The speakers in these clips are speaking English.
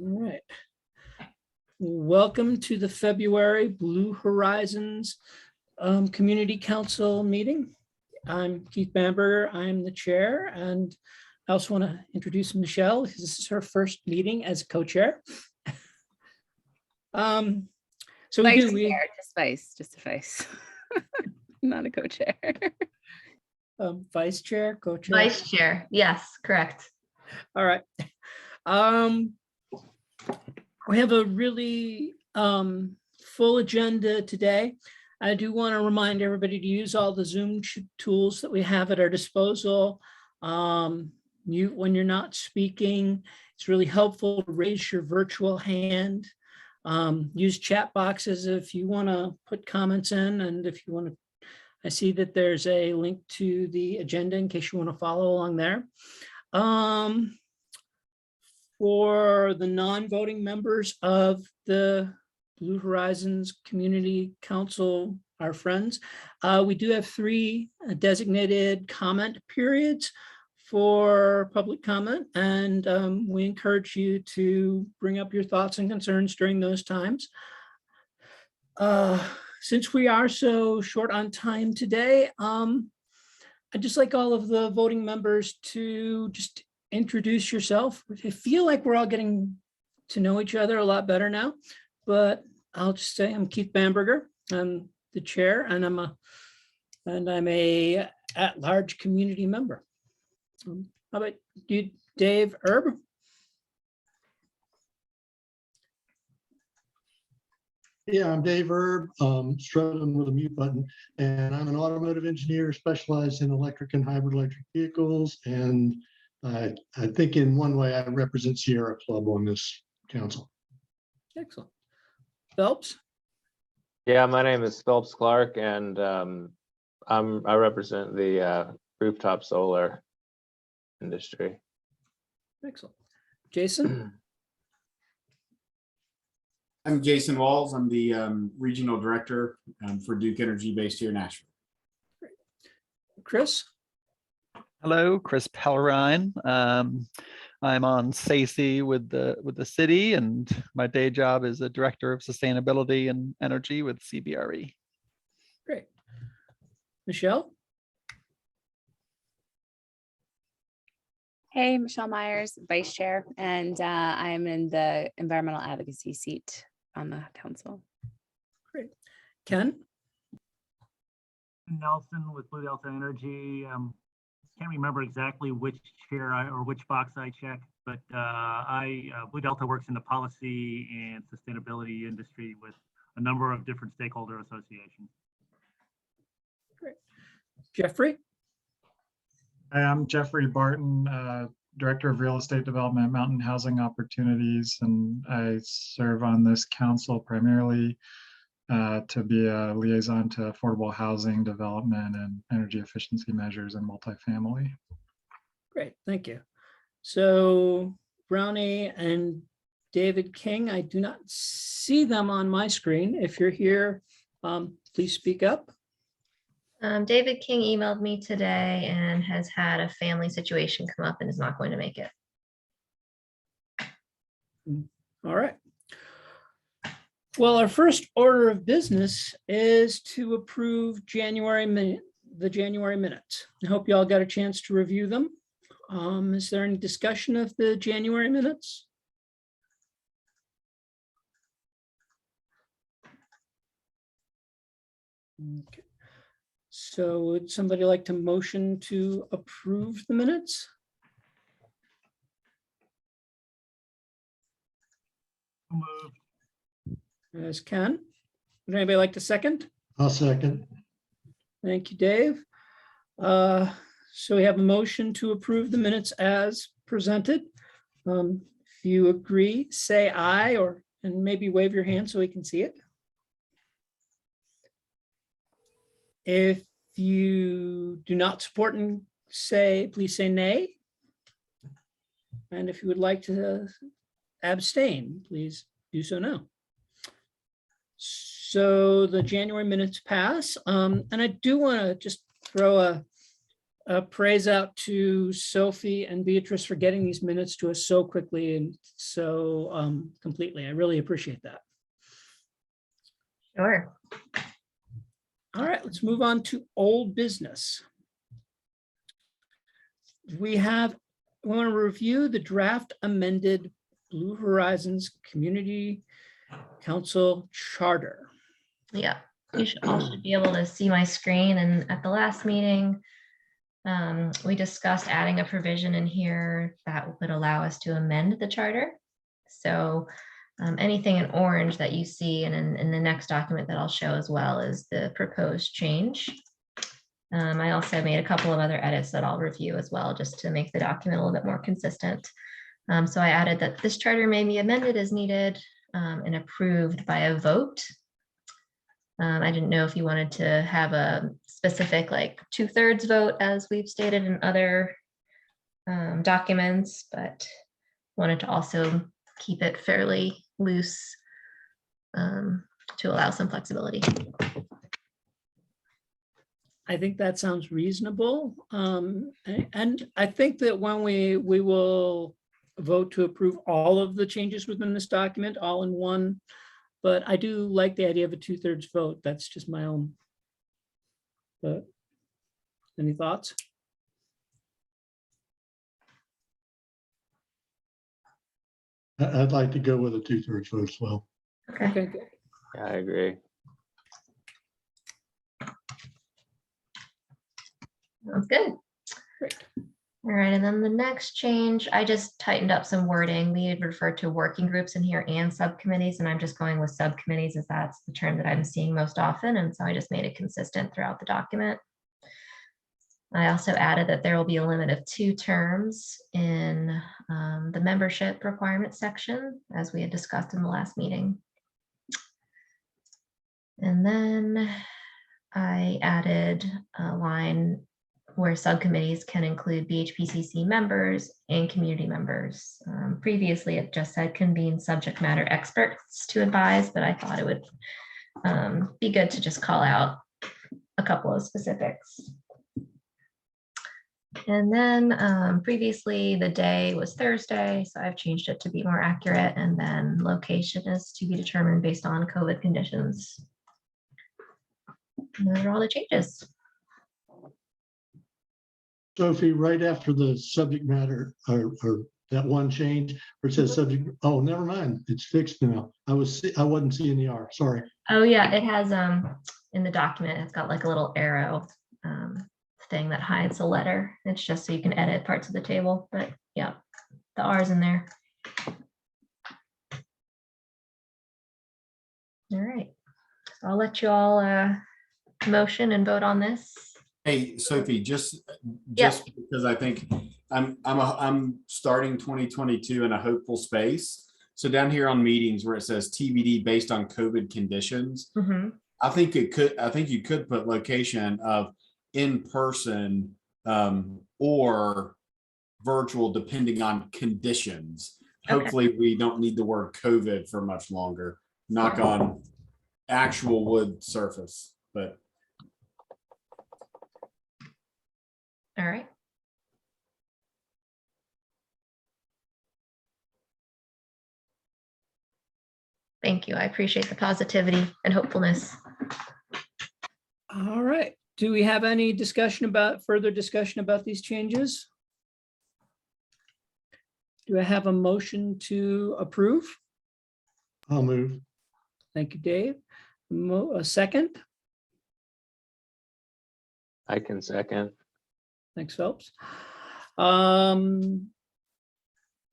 All right. Welcome to the February Blue Horizons Community Council meeting. I'm Keith Bamberger. I'm the chair, and I also want to introduce Michelle, because this is her first meeting as co-chair. So Vice we chair, just a vice, not a co-chair. Vice chair, co-chair. Vice chair, yes, correct. All right. We have a really full agenda today. I do want to remind everybody to use all the Zoom tools that we have at our disposal. When you're not speaking, it's really helpful to raise your virtual hand. Use chat boxes if you want to put comments in, and if you want to, I see that there's a link to the agenda in case you want to follow along there. For the non-voting members of the Blue Horizons Community Council, our friends, we do have 3 designated comment periods for public comment, and we encourage you to bring up your thoughts and concerns during those times. Since we are so short on time today, I'd just like all of the voting members to just introduce yourself. I feel like we're all getting to know each other a lot better now, but I'll just say I'm Keith Bamberger. I'm the chair, and I'm a at-large community member. How about you, Dave Erb? Yeah, I'm Dave Erb, struggling with a mute button, and I'm an automotive engineer specialized in electric and hybrid electric vehicles. And I think in one way I represent Sierra Club on this council. Excellent. Phelps? Yeah, my name is Phelps Clark, and I represent the rooftop solar industry. Excellent. Jason? I'm Jason Walls. I'm the regional director for Duke Energy based here in Nashville. Chris? Hello, Chris Pellerine. I'm on SACE with the city, and my day job is a director of sustainability and energy with CBRE. Great. Michelle? Hey, Michelle Myers, vice chair, and I'm in the environmental advocacy seat on the council. Great. Ken? Nelson with Blue Delta Energy. Can't remember exactly which chair or which box I checked, but Blue Delta works in the policy and sustainability industry with a number of different stakeholder associations. Great. Jeffrey? Hi, I'm Jeffrey Barton, Director of Real Estate Development at Mountain Housing Opportunities, and I serve on this council primarily to be a liaison to affordable housing development and energy efficiency measures and multifamily. Great, thank you. So Brownie and David King, I do not see them on my screen. If you're here, please speak up. David King emailed me today and has had a family situation come up and is not going to make it. All right. Well, our first order of business is to approve the January minutes. I hope you all got a chance to review them. Is there any discussion of the January minutes? Okay. So would somebody like to motion to approve the minutes? Moved. As Ken. Would anybody like to second? I'll second. Thank you, Dave. So we have a motion to approve the minutes as presented. If you agree, say aye, and maybe wave your hand so we can see it. If you do not support and please say nay. And if you would like to abstain, please do so now. So the January minutes pass. And I do want to just throw praise out to Sophie and Beatrice for getting these minutes to us so quickly and so completely. I really appreciate that. Sure. All right, let's move on to old business. We want to review the draft amended Blue Horizons Community Council Charter. Yeah, you all should be able to see my screen. And at the last meeting, we discussed adding a provision in here that would allow us to amend the charter. So anything in orange that you see and in the next document that I'll show as well is the proposed change. I also made a couple of other edits that I'll review as well, just to make the document a little bit more consistent. So I added that this charter may be amended as needed and approved by a vote. I didn't know if you wanted to have a specific like 2/3 vote as we've stated in other documents, but wanted to also keep it fairly loose to allow some flexibility. I think that sounds reasonable. And I think that when we will vote to approve all of the changes within this document, all in one, but I do like the idea of a 2/3 vote. That's just my own. But any thoughts? I'd like to go with a 2/3 vote as well. Okay. Okay, good. Yeah, I agree. Sounds good. Great. All right, and then the next change, I just tightened up some wording. We had referred to working groups in here and subcommittees, and I'm just going with subcommittees as that's the term that I'm seeing most often. And so I just made it consistent throughout the document. I also added that there will be a limit of 2 terms in the membership requirement section, as we had discussed in the last meeting. And then I added a line where subcommittees can include BHPCC members and community members. Previously, it just said convene subject matter experts to advise, but I thought it would be good to just call out a couple of specifics. And then previously the day was Thursday, so I've changed it to be more accurate. And then location is to be determined based on COVID conditions. And those are all the changes. Sophie, right after the subject matter or that one change where it says subject, oh, never mind, it's fixed now. I wasn't seeing the R, sorry. Oh yeah, it has in the document, it's got like a little arrow thing that hides a letter. It's just so you can edit parts of the table, but yeah, the R is in there. All right, so I'll let you all motion and vote on this. Hey, Sophie, just Yeah. because I think I'm starting 2022 in a hopeful space. So down here on meetings where it says TBD based on COVID conditions, Mhm. I think you could put location of in person or virtual depending on conditions. Okay. Hopefully we don't need the word COVID for much longer. Knock on actual wood surface, but All right. Thank you. I appreciate the positivity and hopefulness. All right. Do we have any further discussion about these changes? Do I have a motion to approve? I'll move. Thank you, Dave. A second? I can second. Thanks, Phelps.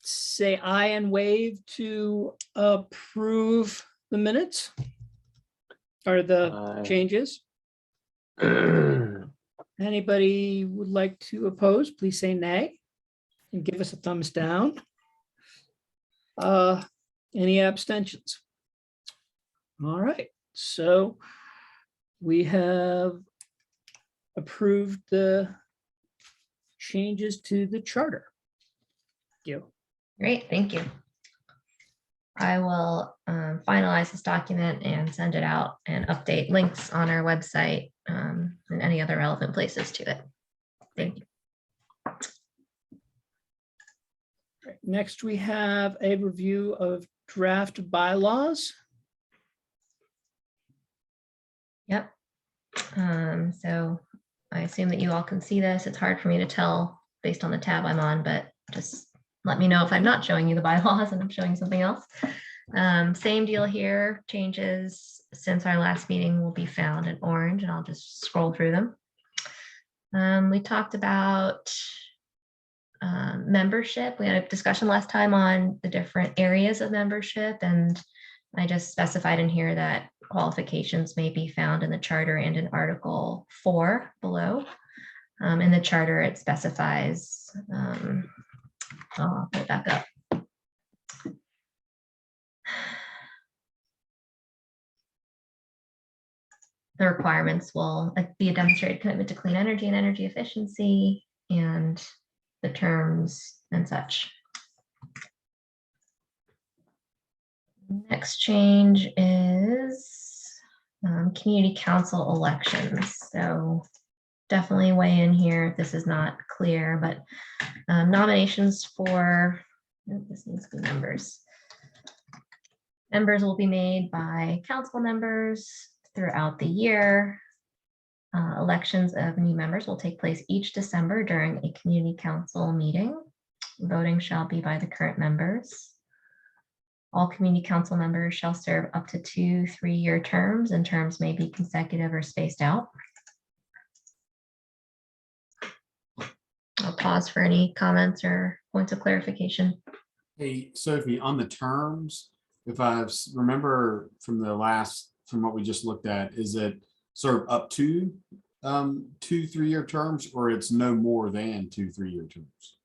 Say aye and wave to approve the minutes or the Aye. changes. Anybody would like to oppose, please say nay and give us a thumbs down. Any abstentions? All right, so we have approved the changes to the charter. Thank you. Great, thank you. I will finalize this document and send it out and update links on our website and any other relevant places to it. Thank you. Next, we have a review of draft bylaws. Yep. So I assume that you all can see this. It's hard for me to tell based on the tab I'm on, but just let me know if I'm not showing you the bylaws and I'm showing something else. Same deal here. Changes since our last meeting will be found in orange, and I'll just scroll through them. We talked about membership. We had a discussion last time on the different areas of membership, and I just specified in here that qualifications may be found in the charter and in Article 4 below. In the charter, it specifies, I'll pull it back up. The requirements will be a demonstrated commitment to clean energy and energy efficiency, and the terms and such. Next change is community council elections. So definitely weigh in here if this is not clear, but nominations for, this needs to be members. Members will be made by council members throughout the year. Elections of new members will take place each December during a community council meeting. Voting shall be by the current members. All community council members shall serve up to 2 3-year terms, and terms may be consecutive or spaced out. I'll pause for any comments or points of clarification. Hey, Sophie, on the terms, if I remember from what we just looked at, is it sort of up to 2 3-year terms, or it's no more than 2 3-year terms?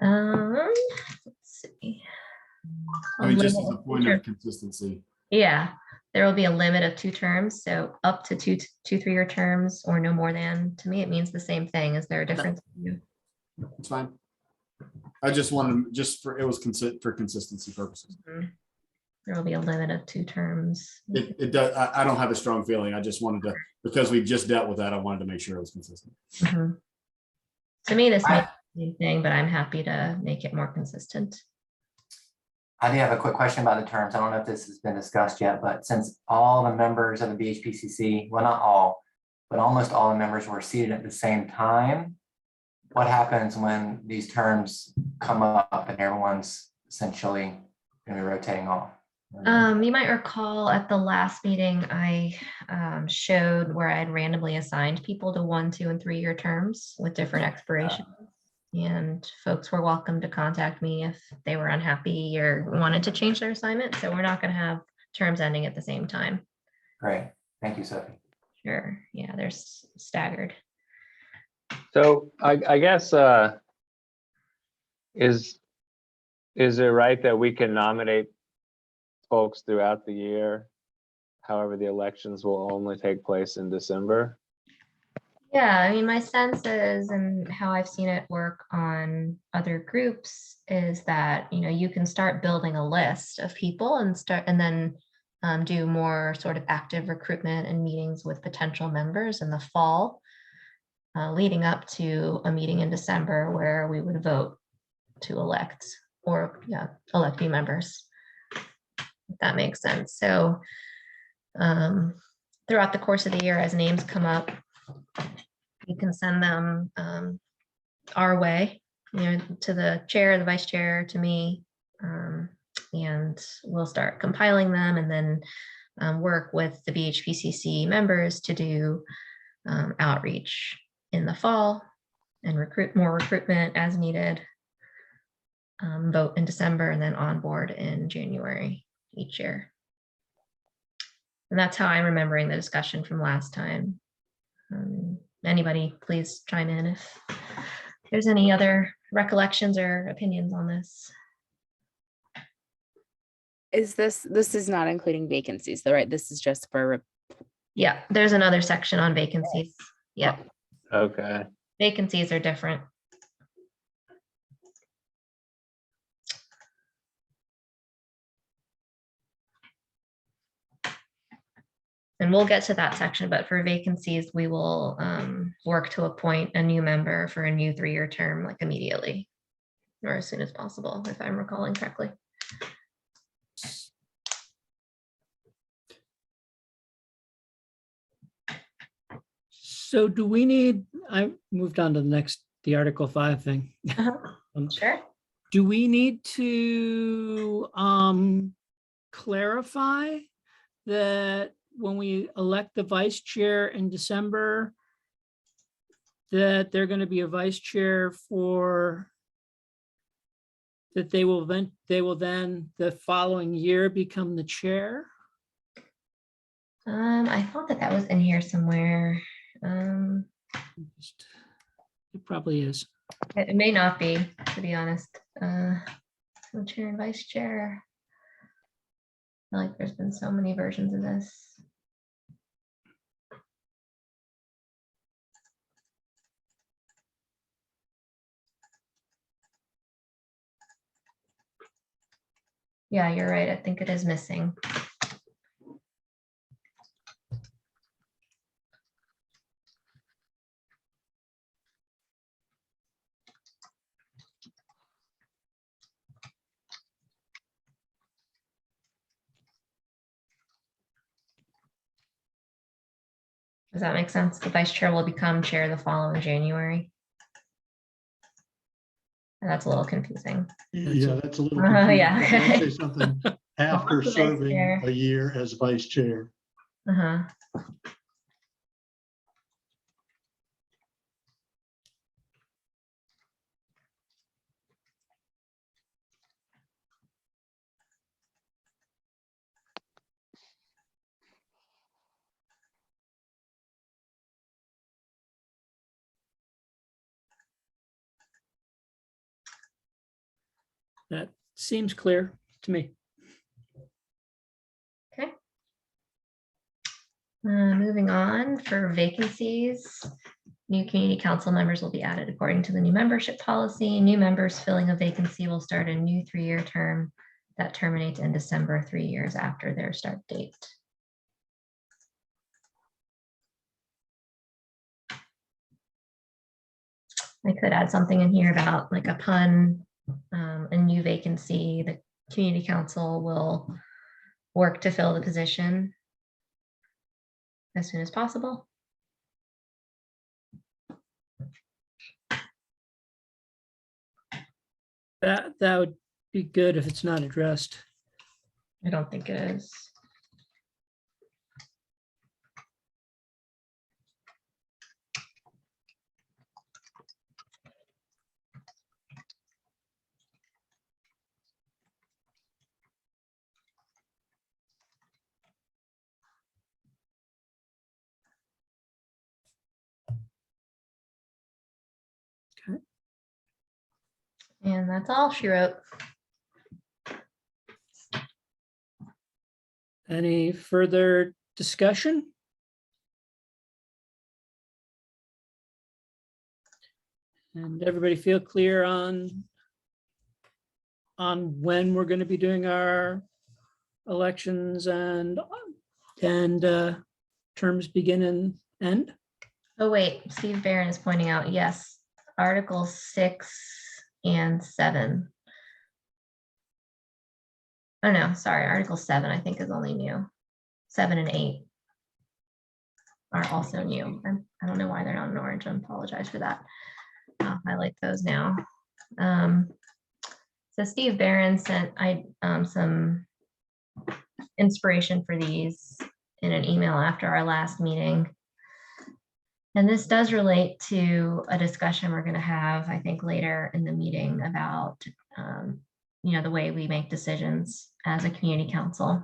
Let's see. I mean, just as a point of consistency. Yeah, there will be a limit of 2 terms, so up to 2 3-year terms, or no more than. To me, it means the same thing. Is there a difference? It's fine. I just wanted, it was for consistency purposes. Mm-hmm. There will be a limit of 2 terms. It does. I don't have a strong feeling. I just wanted to, because we just dealt with that, I wanted to make sure it was consistent. Mm-hmm. To me, this makes the same thing, but I'm happy to make it more consistent. I do have a quick question about the terms. I don't know if this has been discussed yet, but since all the members of the BHPCC, well, not all, but almost all the members were seated at the same time, what happens when these terms come up and everyone's essentially going to be rotating off? You might recall at the last meeting, I showed where I had randomly assigned people to 1, 2, and 3-year terms with different expirations. And folks were welcome to contact me if they were unhappy or wanted to change their assignment. So we're not going to have terms ending at the same time. Great. Thank you, Sophie. Sure. Yeah, they're staggered. So I guess, is it right that we can nominate folks throughout the year? However, the elections will only take place in December. Yeah, I mean, my sense is, and how I've seen it work on other groups, is that, you know, you can start building a list of people and then do more sort of active recruitment and meetings with potential members in the fall, leading up to a meeting in December where we would vote to elect elect new members. If that makes sense. So throughout the course of the year, as names come up, you can send them our way, you know, to the chair, the vice chair, to me, and we'll start compiling them, and then work with the BHPCC members to do outreach in the fall and recruit more recruitment as needed, vote in December, and then onboard in January each year. And that's how I'm remembering the discussion from last time. Anybody, please chime in if there's any other recollections or opinions on this. Is this is not including vacancies though, right? This is just for. Yeah, there's another section on vacancies. Yeah. Okay. Vacancies are different. And we'll get to that section, but for vacancies, we will work to appoint a new member for a new 3-year term, like immediately or as soon as possible, if I'm recalling correctly. So do we need, I moved on to the Article 5 thing. Sure. Do we need to clarify that when we elect the vice chair in December, that they're going to be a vice chair that they will then the following year become the chair? I thought that was in here somewhere. It probably is. It may not be, to be honest. So chair and vice chair. I feel like there's been so many versions of this. Yeah, you're right. I think it is missing. Does that make sense? The vice chair will become chair the following January. And that's a little confusing. Yeah, that's a little. Yeah. confusing. I'd say something after the vice serving chair. a year as vice chair. Uh-huh. That seems clear to me. Okay. Moving on, for vacancies, new community council members will be added according to the new membership policy. New members filling a vacancy will start a new 3-year term that terminates in December, 3 years after their start date. I could add something in here about like upon a new vacancy, the community council will work to fill the position as soon as possible. That would be good if it's not addressed. I don't think it is. Okay. And that's all she wrote. Any further discussion? And everybody feel clear on when we're going to be doing our elections and terms begin and end? Oh, wait, Steve Barron is pointing out, yes, Articles 6 and 7. Oh, no, sorry, Article 7, I think is only new. 7 and 8 are also new. I don't know why they're not in orange. I apologize for that. I'll highlight those now. So Steve Barron sent some inspiration for these in an email after our last meeting. And this does relate to a discussion we're going to have, I think, later in the meeting about, the way we make decisions as a community council.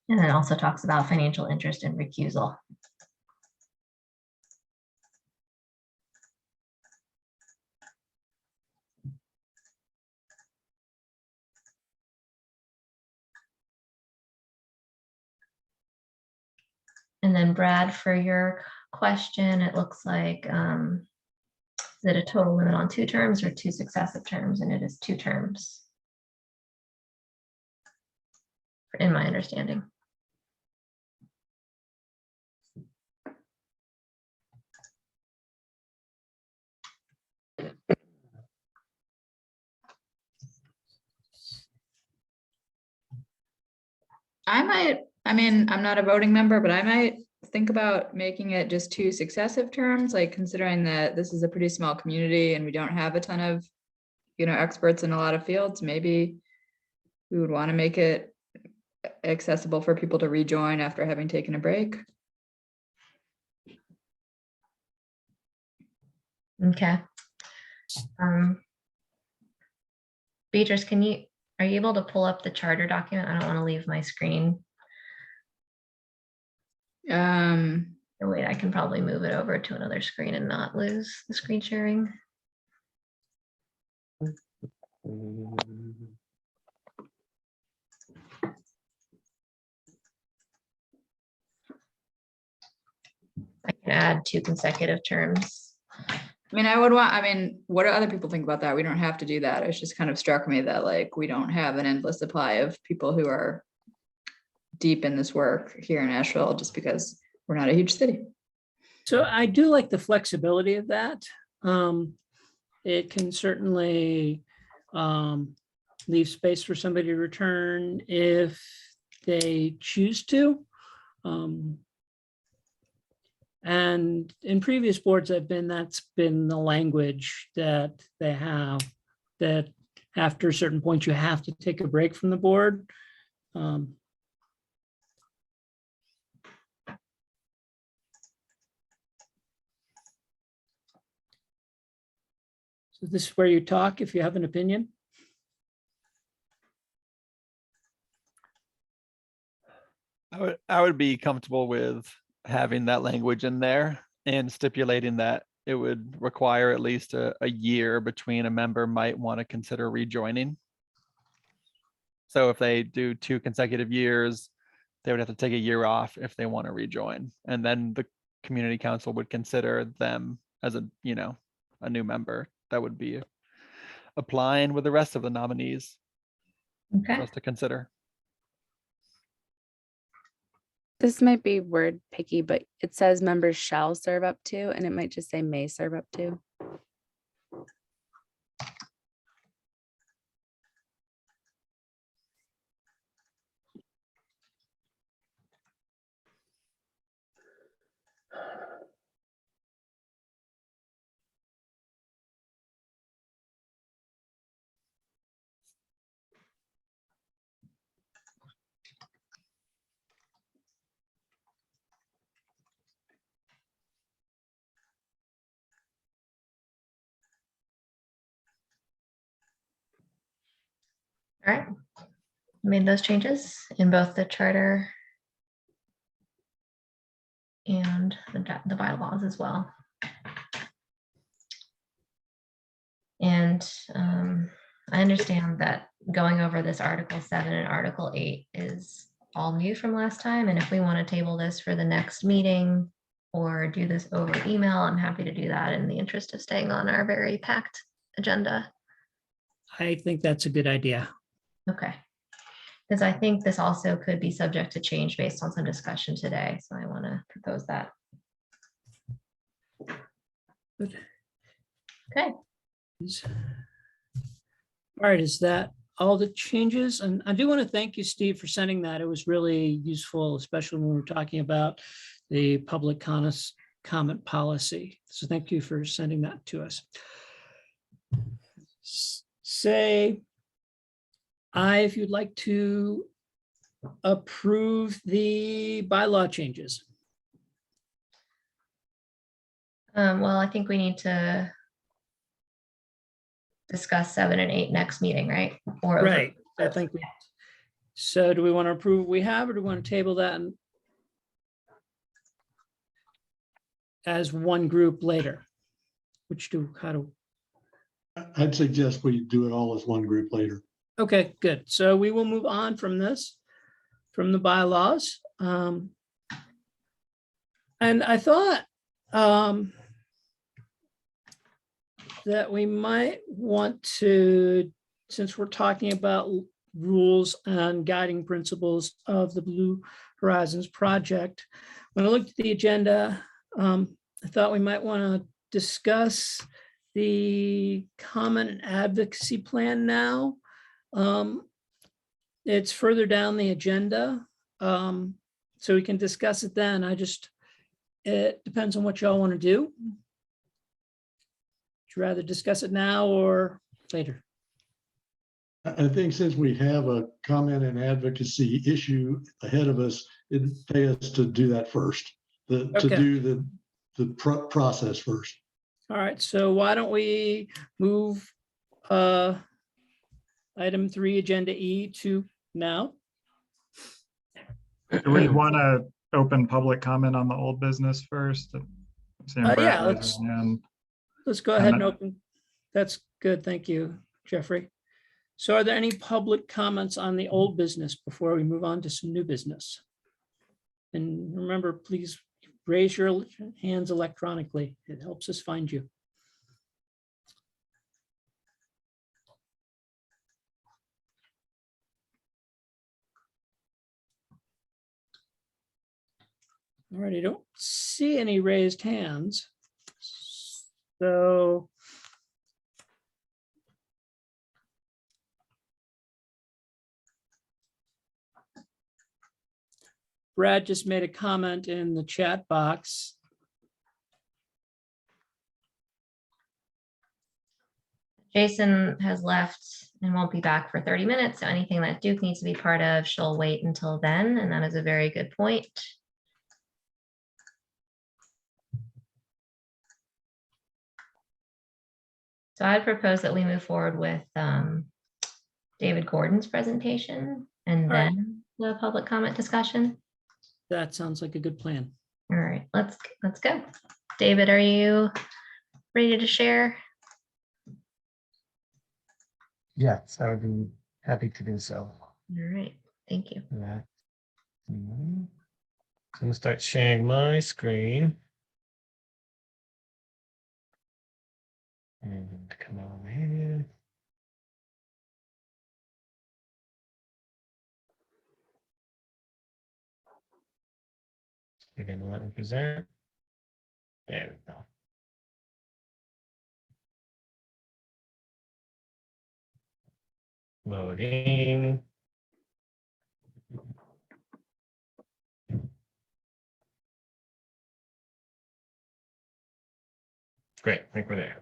And then also talks about financial interest and recusal. And then Brad, for your question, it looks like, is it a total limit on 2 terms or 2 successive terms? And it is 2 terms, in my understanding. I mean, I'm not a voting member, but I might think about making it just 2 successive terms, like considering that this is a pretty small community and we don't have a ton of, experts in a lot of fields. Maybe we would want to make it accessible for people to rejoin after having taken a break. Okay. Beatrice, are you able to pull up the charter document? I don't want to leave my screen. Oh, wait, I can probably move it over to another screen and not lose the screen sharing. I can add 2 consecutive terms. What do other people think about that? We don't have to do that. It's just kind of struck me that like, we don't have an endless supply of people who are deep in this work here in Asheville, just because we're not a huge city. So I do like the flexibility of that. It can certainly leave space for somebody to return if they choose to. And in previous boards that's been the language that they have, that after a certain point, you have to take a break from the board. So this is where you talk if you have an opinion. I would be comfortable with having that language in there and stipulating that it would require at least a year between a member might want to consider rejoining. So if they do 2 consecutive years, they would have to take a year off if they want to rejoin. And then the community council would consider them as a new member that would be applying with the rest of the nominees for us to consider. This might be word picky, but it says members shall serve up to, and it might just say may serve up to. All right. Made those changes in both the charter and the bylaws as well. And I understand that going over this Article 7 and Article 8 is all new from last time. And if we want to table this for the next meeting or do this over email, I'm happy to do that in the interest of staying on our very packed agenda. I think that's a good idea. Okay. Because I think this also could be subject to change based on some discussion today. So I want to propose that. Good. Okay. All right, is that all the changes? And I do want to thank you, Steve, for sending that. It was really useful, especially when we were talking about the public comment policy. So thank you for sending that to us. Say aye if you'd like to approve the bylaw changes. Well, I think we need to discuss 7 and 8 next meeting, right? Or Right. I think so. Do we want to approve what we have, or do we want to table that as one group later? I'd suggest we do it all as one group later. Okay, good. So we will move on from this, from the bylaws. And I thought that we might want to, since we're talking about rules and guiding principles of the Blue Horizons project, when I looked at the agenda, I thought we might want to discuss the comment and advocacy plan now. It's further down the agenda. So we can discuss it then. It depends on what y'all want to do. Would you rather discuss it now or later? I think since we have a comment and advocacy issue ahead of us, it'd pay us to do that first, to Okay. do the process first. All right, so why don't we move item 3, agenda E to now? Do we want to open public comment on the old business first? I'm seeing Brett Yeah, raise his hand. Let's go ahead and open. That's good. Thank you, Jeffrey. So are there any public comments on the old business before we move on to some new business? And remember, please raise your hands electronically. It helps us find you. All right, I don't see any raised hands. So Brad just made a comment in the chat box. Jason has left and won't be back for 30 minutes. So anything that Duke needs to be part of, she'll wait until then. And that is a very good point. So I'd propose that we move forward with David Gordon's presentation and All right. then the public comment discussion. That sounds like a good plan. All right, let's go. David, are you ready to share? Yes, I would be happy to do so. All right, thank you. Yeah. So I'm gonna start sharing my screen. And come over here. You're gonna let me present. There we go. Loading. Great, I think we're there.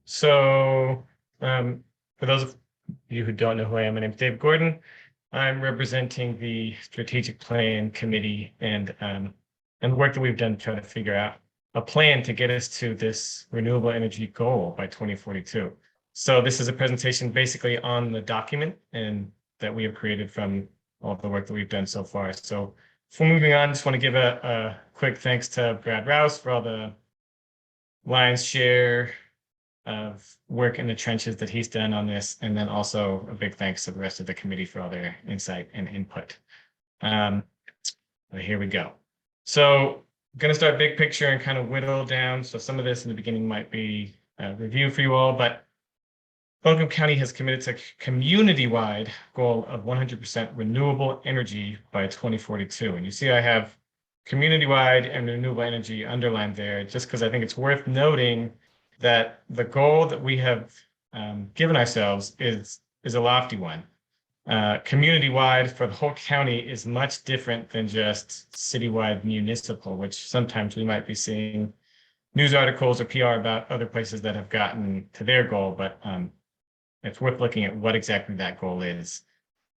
So for those of you who don't know who I am, my name is Dave Gordon. I'm representing the Strategic Plan Committee and the work that we've done to try to figure out a plan to get us to this renewable energy goal by 2042. So this is a presentation basically on the document and that we have created from all the work that we've done so far. So before moving on, just want to give a quick thanks to Brad Rouse for all the lion's share of work in the trenches that he's done on this, and then also a big thanks to the rest of the committee for all their insight and input. But here we go. So I'm going to start big picture and kind of whittle down. So some of this in the beginning might be a review for you all, but Buncombe County has committed to a community-wide goal of 100% renewable energy by 2042. And you see I have community-wide and renewable energy underlined there, just because I think it's worth noting that the goal that we have given ourselves is a lofty one. Community-wide for the whole county is much different than just citywide municipal, which sometimes we might be seeing news articles or PR about other places that have gotten to their goal, but it's worth looking at what exactly that goal is,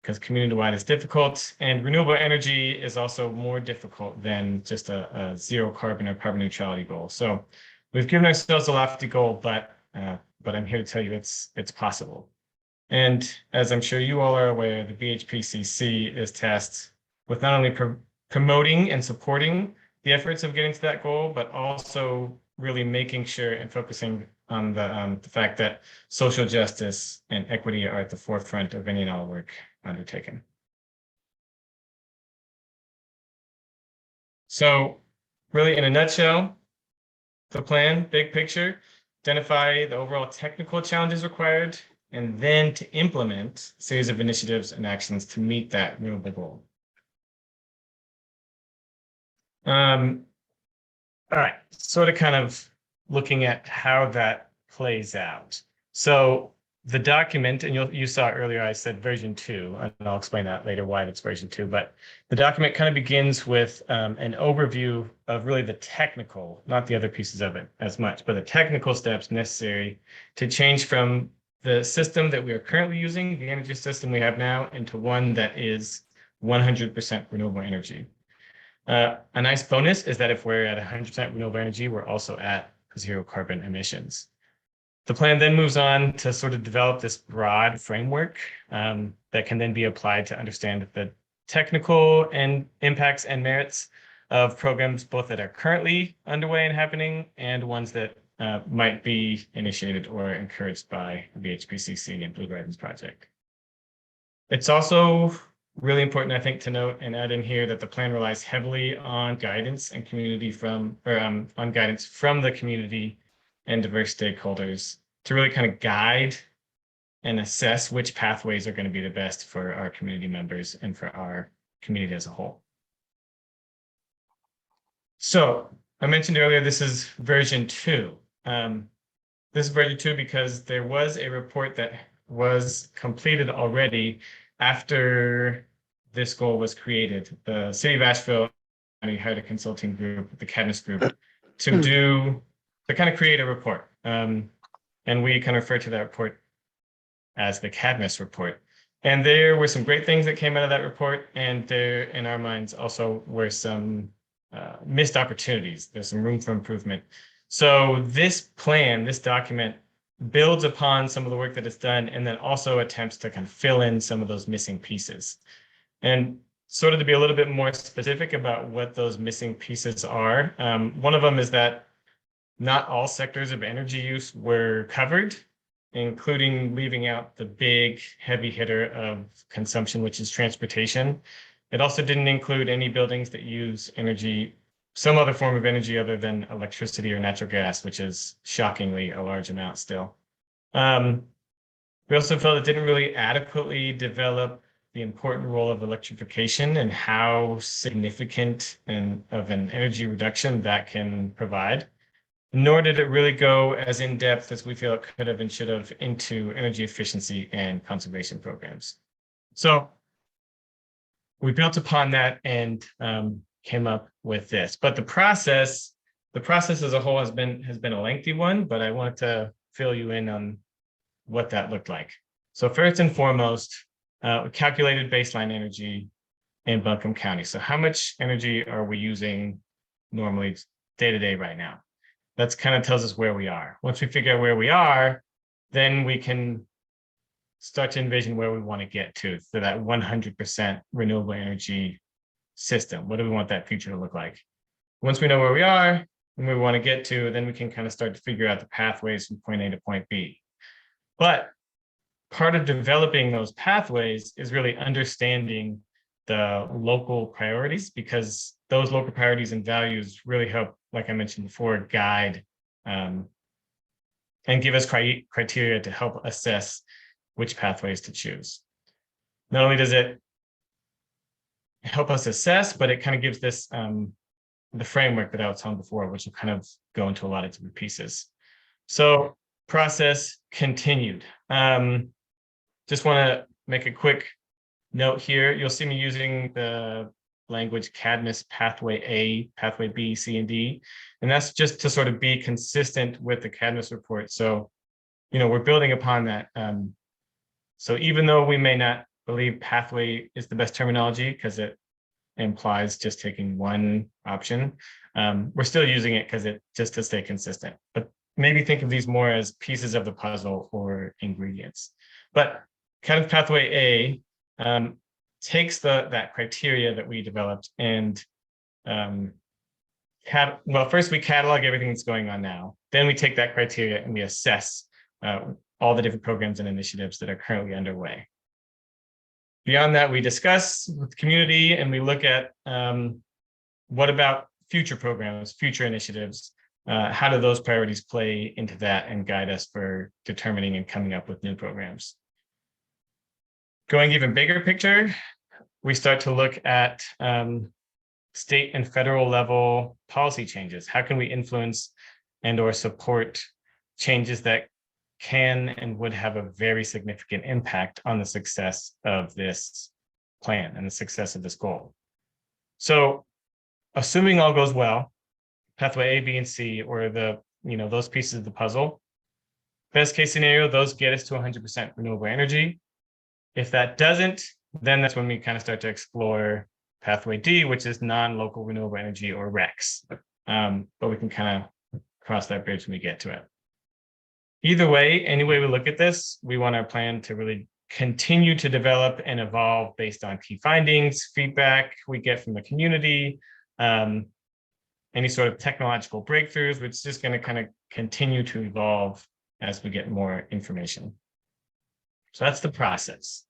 because community-wide is difficult, and renewable energy is also more difficult than just a zero carbon or carbon neutrality goal. So we've given ourselves a lofty goal, but I'm here to tell you it's possible. And as I'm sure you all are aware, the BHPCC is tasked with not only promoting and supporting the efforts of getting to that goal, but also really making sure and focusing on the fact that social justice and equity are at the forefront of any and all work undertaken. So really, in a nutshell, the plan, big picture, identify the overall technical challenges required, and then to implement a series of initiatives and actions to meet that renewable goal. All right, sort of kind of looking at how that plays out. So the document, and you saw earlier, I said version 2, and I'll explain that later why it's version 2, but the document kind of begins with an overview of really the technical, not the other pieces of it as much, but the technical steps necessary to change from the system that we are currently using, the energy system we have now, into one that is 100% renewable energy. A nice bonus is that if we're at 100% renewable energy, we're also at 0 carbon emissions. The plan then moves on to sort of develop this broad framework that can then be applied to understand the technical and impacts and merits of programs both that are currently underway and happening and ones that might be initiated or encouraged by the HPCC and Blue Ribbons Project. It's also really important, I think, to note and add in here that the plan relies heavily on guidance and community from, or on guidance from the community and diverse stakeholders to really kind of guide and assess which pathways are going to be the best for our community members and for our community as a whole. So I mentioned earlier, this is version 2. This is version 2 because there was a report that was completed already after this goal was created. The City of Asheville hired a consulting group, the Cadmus Group, to kind of create a report. And we kind of refer to that report as the Cadmus Report. And there were some great things that came out of that report. And there, in our minds, also were some missed opportunities. There's some room for improvement. So this plan, this document, builds upon some of the work that is done and then also attempts to kind of fill in some of those missing pieces. And sort of to be a little bit more specific about what those missing pieces are, one of them is that not all sectors of energy use were covered, including leaving out the big heavy hitter of consumption, which is transportation. It also didn't include any buildings that use energy, some other form of energy other than electricity or natural gas, which is shockingly a large amount still. We also felt it didn't really adequately develop the important role of electrification and how significant of an energy reduction that can provide. Nor did it really go as in depth as we feel it could have and should have into energy efficiency and conservation programs. So we built upon that and came up with this. But the process as a whole has been a lengthy one, but I wanted to fill you in on what that looked like. So first and foremost, we calculated baseline energy in Buncombe County. So how much energy are we using normally day to day right now? That's kind of tells us where we are. Once we figure out where we are, then we can start to envision where we want to get to that 100% renewable energy system. What do we want that future to look like? Once we know where we are and where we want to get to, then we can kind of start to figure out the pathways from point A to point B. But part of developing those pathways is really understanding the local priorities, because those local priorities and values really help, like I mentioned before, guide and give us criteria to help assess which pathways to choose. Not only does it help us assess, but it kind of gives this the framework that I was telling before, which will kind of go into a lot of different pieces. So process continued. Just want to make a quick note here. You'll see me using the language Cadmus Pathway A, Pathway B, C, and D. And that's just to sort of be consistent with the Cadmus report. So, we're building upon that. So even though we may not believe pathway is the best terminology because it implies just taking one option, we're still using it because just to stay consistent. But maybe think of these more as pieces of the puzzle or ingredients. But Cadmus Pathway A takes that criteria that we developed and first we catalog everything that's going on now. Then we take that criteria and we assess all the different programs and initiatives that are currently underway. Beyond that, we discuss with the community and we look at what about future programs, future initiatives, how do those priorities play into that and guide us for determining and coming up with new programs. Going even bigger picture, we start to look at state and federal level policy changes. How can we influence and or support changes that can and would have a very significant impact on the success of this plan and the success of this goal. So assuming all goes well, pathway A, B, and C, or the, those pieces of the puzzle, best case scenario, those get us to 100% renewable energy. If that doesn't, then that's when we kind of start to explore pathway D, which is non-local renewable energy, or RECs. But we can kind of cross that bridge when we get to it. Either way, any way we look at this, we want our plan to really continue to develop and evolve based on key findings, feedback we get from the community, any sort of technological breakthroughs, which is just going to kind of continue to evolve as we get more information. So that's the process.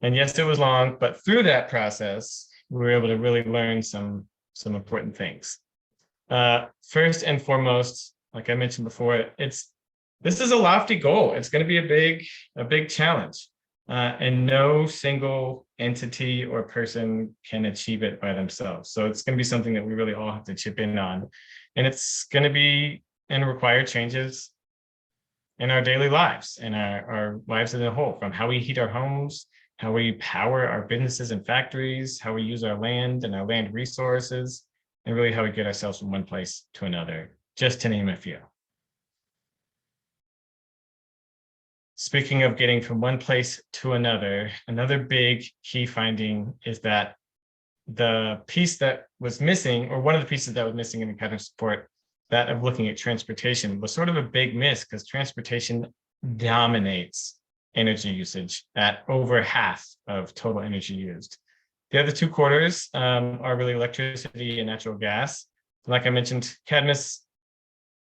And yes, it was long, but through that process, we were able to really learn some important things. First and foremost, like I mentioned before, this is a lofty goal. It's going to be a big challenge, and no single entity or person can achieve it by themselves. So it's going to be something that we really all have to chip in on, and it's going to be and require changes in our daily lives and our lives as a whole, from how we heat our homes, how we power our businesses and factories, how we use our land and our land resources, and really how we get ourselves from one place to another, just to name a few. Speaking of getting from one place to another big key finding is that the piece that was missing, or one of the pieces that was missing in the Cadmus Report, that of looking at transportation, was sort of a big miss, because transportation dominates energy usage at over half of total energy used. The other 2 quarters are really electricity and natural gas. Like I mentioned, Cadmus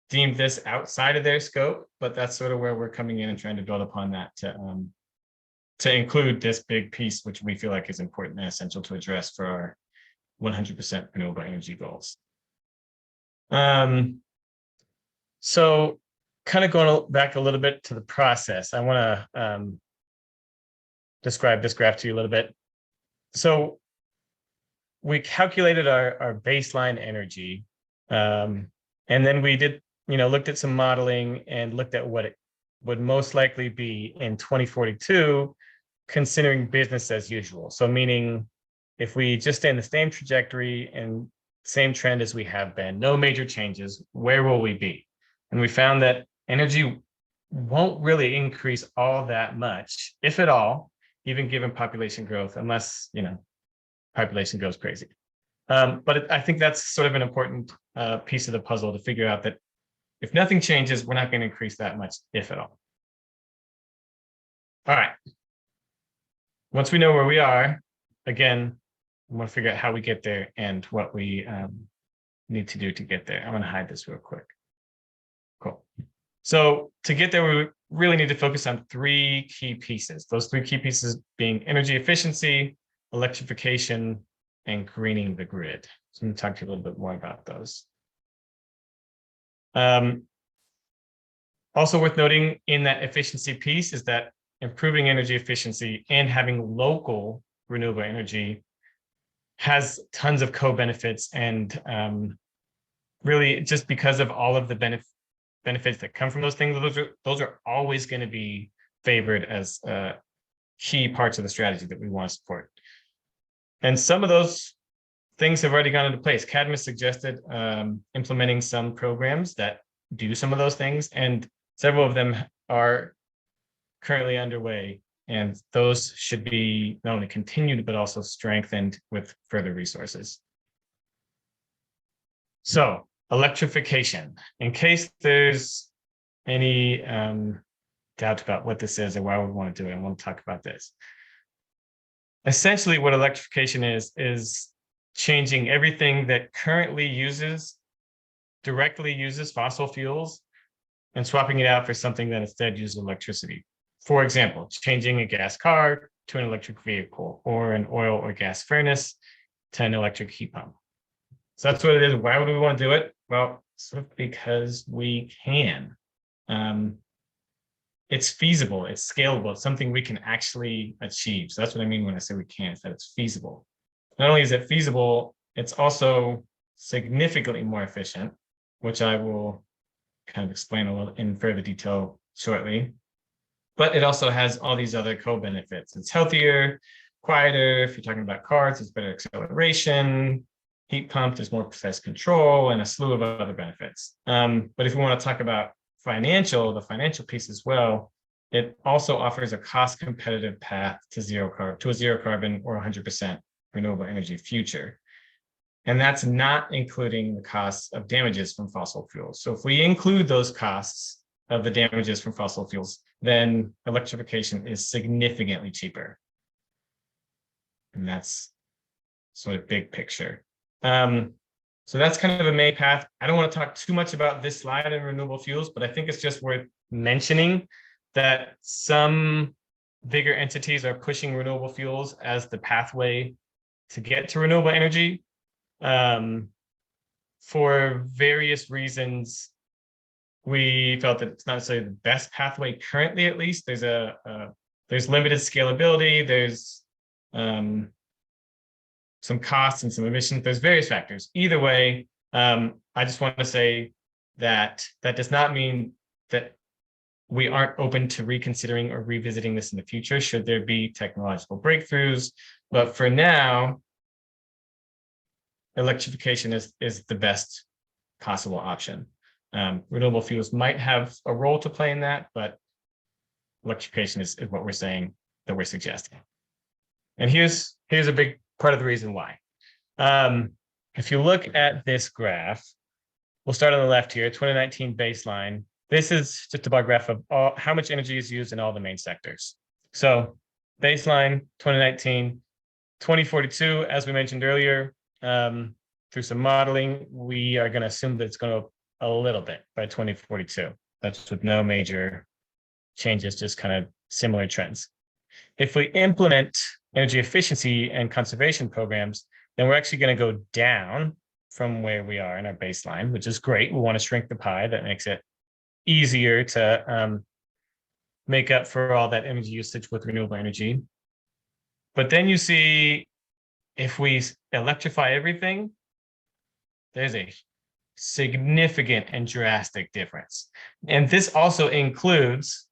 deemed this outside of their scope, but that's sort of where we're coming in and trying to build upon that to include this big piece, which we feel like is important and essential to address for our 100% renewable energy goals. So kind of going back a little bit to the process, I want to describe this graph to you a little bit. So we calculated our baseline energy, and then we did, looked at some modeling and looked at what it would most likely be in 2042, considering business as usual. So meaning if we just stay in the same trajectory and same trend as we have been, no major changes, where will we be? And we found that energy won't really increase all that much, if at all, even given population growth, unless, population goes crazy. But I think that's sort of an important piece of the puzzle to figure out that if nothing changes, we're not going to increase that much, if at all. All right. Once we know where we are, again, we want to figure out how we get there and what we need to do to get there. I'm going to hide this real quick. Cool. So to get there, we really need to focus on 3 key pieces. Those 3 key pieces being energy efficiency, electrification, and greening the grid. So I'm going to talk to you a little bit more about those. Also worth noting in that efficiency piece is that improving energy efficiency and having local renewable energy has tons of co-benefits, and really just because of all of the benefits that come from those things, those are always going to be favored as key parts of the strategy that we want to support. And some of those things have already gone into place. Cadmus suggested implementing some programs that do some of those things, and several of them are currently underway. And those should be not only continued, but also strengthened with further resources. So electrification, in case there's any doubt about what this is or why we want to do it, I want to talk about this. Essentially, what electrification is changing everything that currently directly uses fossil fuels and swapping it out for something that instead uses electricity. For example, changing a gas car to an electric vehicle, or an oil or gas furnace to an electric heat pump. So that's what it is. Why would we want to do it? Well, sort of because we can. It's feasible, it's scalable, it's something we can actually achieve. So that's what I mean when I say we can, is that it's feasible. Not only is it feasible, it's also significantly more efficient, which I will kind of explain a little in further detail shortly. But it also has all these other co-benefits. It's healthier, quieter. If you're talking about cars, it's better acceleration. Heat pump, there's more precise control, and a slew of other benefits. But if we want to talk about the financial piece as well, it also offers a cost competitive path to a zero carbon or 100% renewable energy future. And that's not including the costs of damages from fossil fuels. So if we include those costs of the damages from fossil fuels, then electrification is significantly cheaper. And that's sort of big picture. So that's kind of the main path. I don't want to talk too much about this slide in renewable fuels, but I think it's just worth mentioning that some bigger entities are pushing renewable fuels as the pathway to get to renewable energy. For various reasons, we felt that it's not necessarily the best pathway currently, at least. There's limited scalability, there's some costs and some emissions, there's various factors. Either way, I just want to say that that does not mean that we aren't open to reconsidering or revisiting this in the future, should there be technological breakthroughs. But for now, electrification is the best possible option. Renewable fuels might have a role to play in that, but electrification is what we're saying, that we're suggesting. And here's a big part of the reason why. If you look at this graph, we'll start on the left here, 2019 baseline. This is just a bar graph of how much energy is used in all the main sectors. So baseline 2019, 2042, as we mentioned earlier, through some modeling, we are going to assume that it's going to a little bit by 2042. That's with no major changes, just kind of similar trends. If we implement energy efficiency and conservation programs, then we're actually going to go down from where we are in our baseline, which is great. We want to shrink the pie. That makes it easier to make up for all that energy usage with renewable energy. But then you see, if we electrify everything, there's a significant and drastic difference. And this also includes,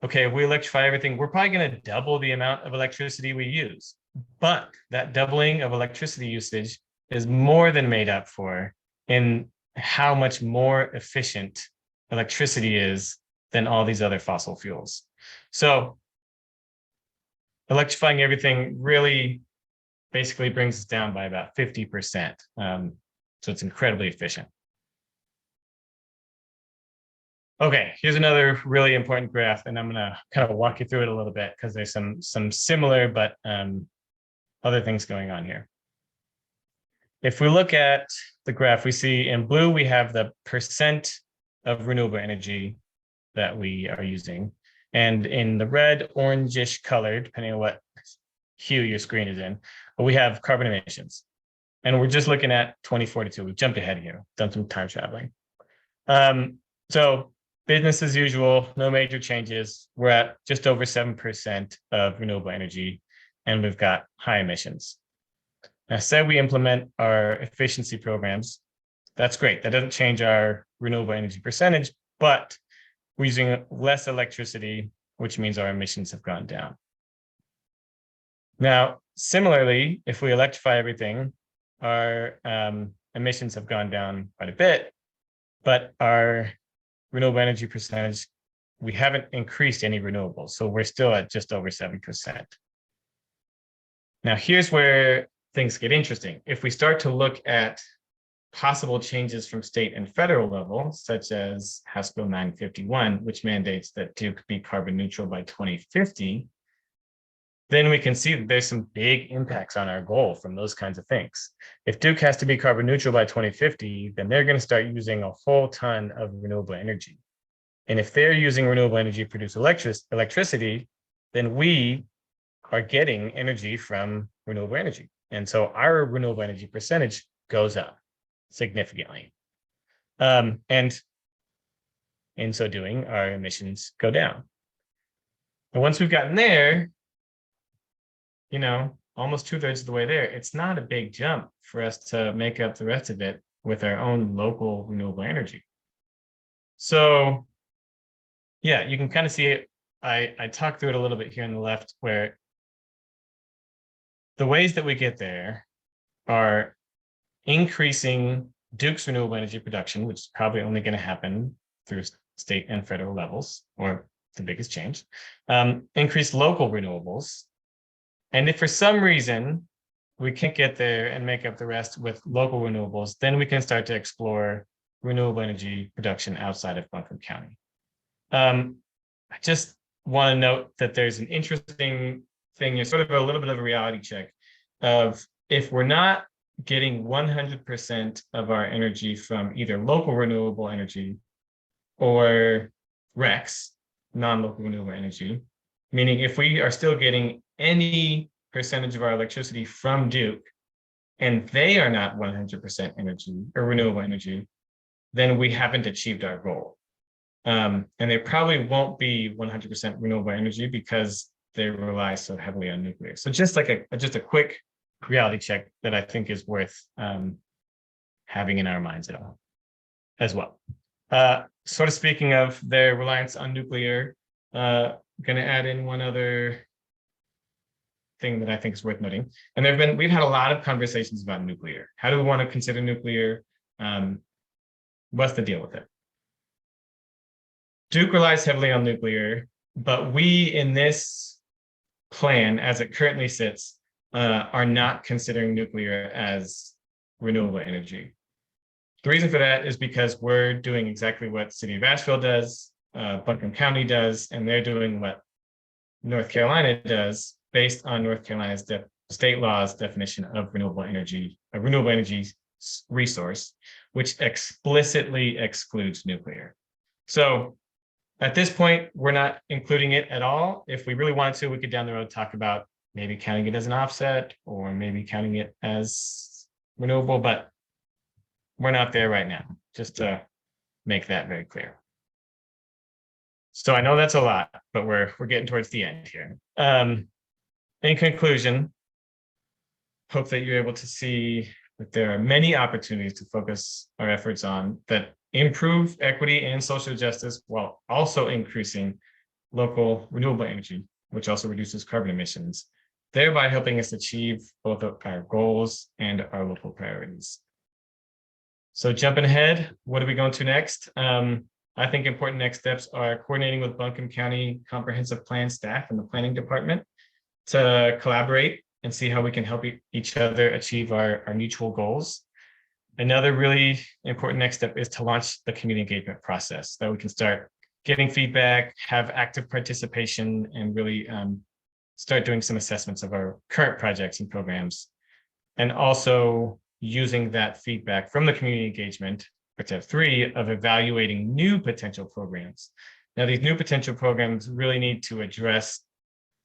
okay, if we electrify everything, we're probably going to double the amount of electricity we use. But that doubling of electricity usage is more than made up for in how much more efficient electricity is than all these other fossil fuels. So electrifying everything really basically brings us down by about 50%. So it's incredibly efficient. Okay, here's another really important graph, and I'm gonna kind of walk you through it a little bit because there's some similar but other things going on here. If we look at the graph, we see in blue, we have the percent of renewable energy that we are using. And in the red, orangish color, depending on what hue your screen is in, we have carbon emissions. And we're just looking at 2042. We've jumped ahead here, done some time traveling. So business as usual, no major changes. We're at just over 7% of renewable energy, and we've got high emissions. Now, say we implement our efficiency programs. That's great. That doesn't change our renewable energy percentage, but we're using less electricity, which means our emissions have gone down. Now, similarly, if we electrify everything, our emissions have gone down quite a bit, but our renewable energy percentage, we haven't increased any renewables. So we're still at just over 7%. Now, here's where things get interesting. If we start to look at possible changes from state and federal level, such as House Bill 951, which mandates that Duke be carbon neutral by 2050, then we can see that there's some big impacts on our goal from those kinds of things. If Duke has to be carbon neutral by 2050, then they're going to start using a whole ton of renewable energy. And if they're using renewable energy to produce electricity, then we are getting energy from renewable energy. And so our renewable energy percentage goes up significantly. And in so doing, our emissions go down. And once we've gotten there, you know, almost 2/3 of the way there, it's not a big jump for us to make up the rest of it with our own local renewable energy. So yeah, you can kind of see it. I talked through it a little bit here on the left, where the ways that we get there are increasing Duke's renewable energy production, which is probably only going to happen through state and federal levels, or the biggest change. Increase local renewables. And if for some reason we can't get there and make up the rest with local renewables, then we can start to explore renewable energy production outside of Buncombe County. I just want to note that there's an interesting thing, it's sort of a little bit of a reality check of if we're not getting 100% of our energy from either local renewable energy or RECs, non-local renewable energy, meaning if we are still getting any percentage of our electricity from Duke and they are not 100% energy or renewable energy, then we haven't achieved our goal. And they probably won't be 100% renewable energy because they rely so heavily on nuclear. So just like just a quick reality check that I think is worth having in our minds at all as well. Sort of speaking of their reliance on nuclear, going to add in one other thing that I think is worth noting. And we've had a lot of conversations about nuclear. How do we want to consider nuclear? What's the deal with it? Duke relies heavily on nuclear, but we in this plan, as it currently sits, are not considering nuclear as renewable energy. The reason for that is because we're doing exactly what City of Asheville does, Buncombe County does, and they're doing what North Carolina does based on North Carolina's state law's definition of renewable energy, a renewable energy resource, which explicitly excludes nuclear. So at this point, we're not including it at all. If we really wanted to, we could down the road talk about maybe counting it as an offset or maybe counting it as renewable, but we're not there right now, just to make that very clear. So I know that's a lot, but we're getting towards the end here. In conclusion, hope that you're able to see that there are many opportunities to focus our efforts on that improve equity and social justice while also increasing local renewable energy, which also reduces carbon emissions, thereby helping us achieve both our goals and our local priorities. So jumping ahead, what are we going to next? I think important next steps are coordinating with Buncombe County Comprehensive Plan staff and the planning department to collaborate and see how we can help each other achieve our mutual goals. Another really important next step is to launch the community engagement process so that we can start getting feedback, have active participation, and really start doing some assessments of our current projects and programs. And also using that feedback from the community engagement, step 3, of evaluating new potential programs. Now, these new potential programs really need to address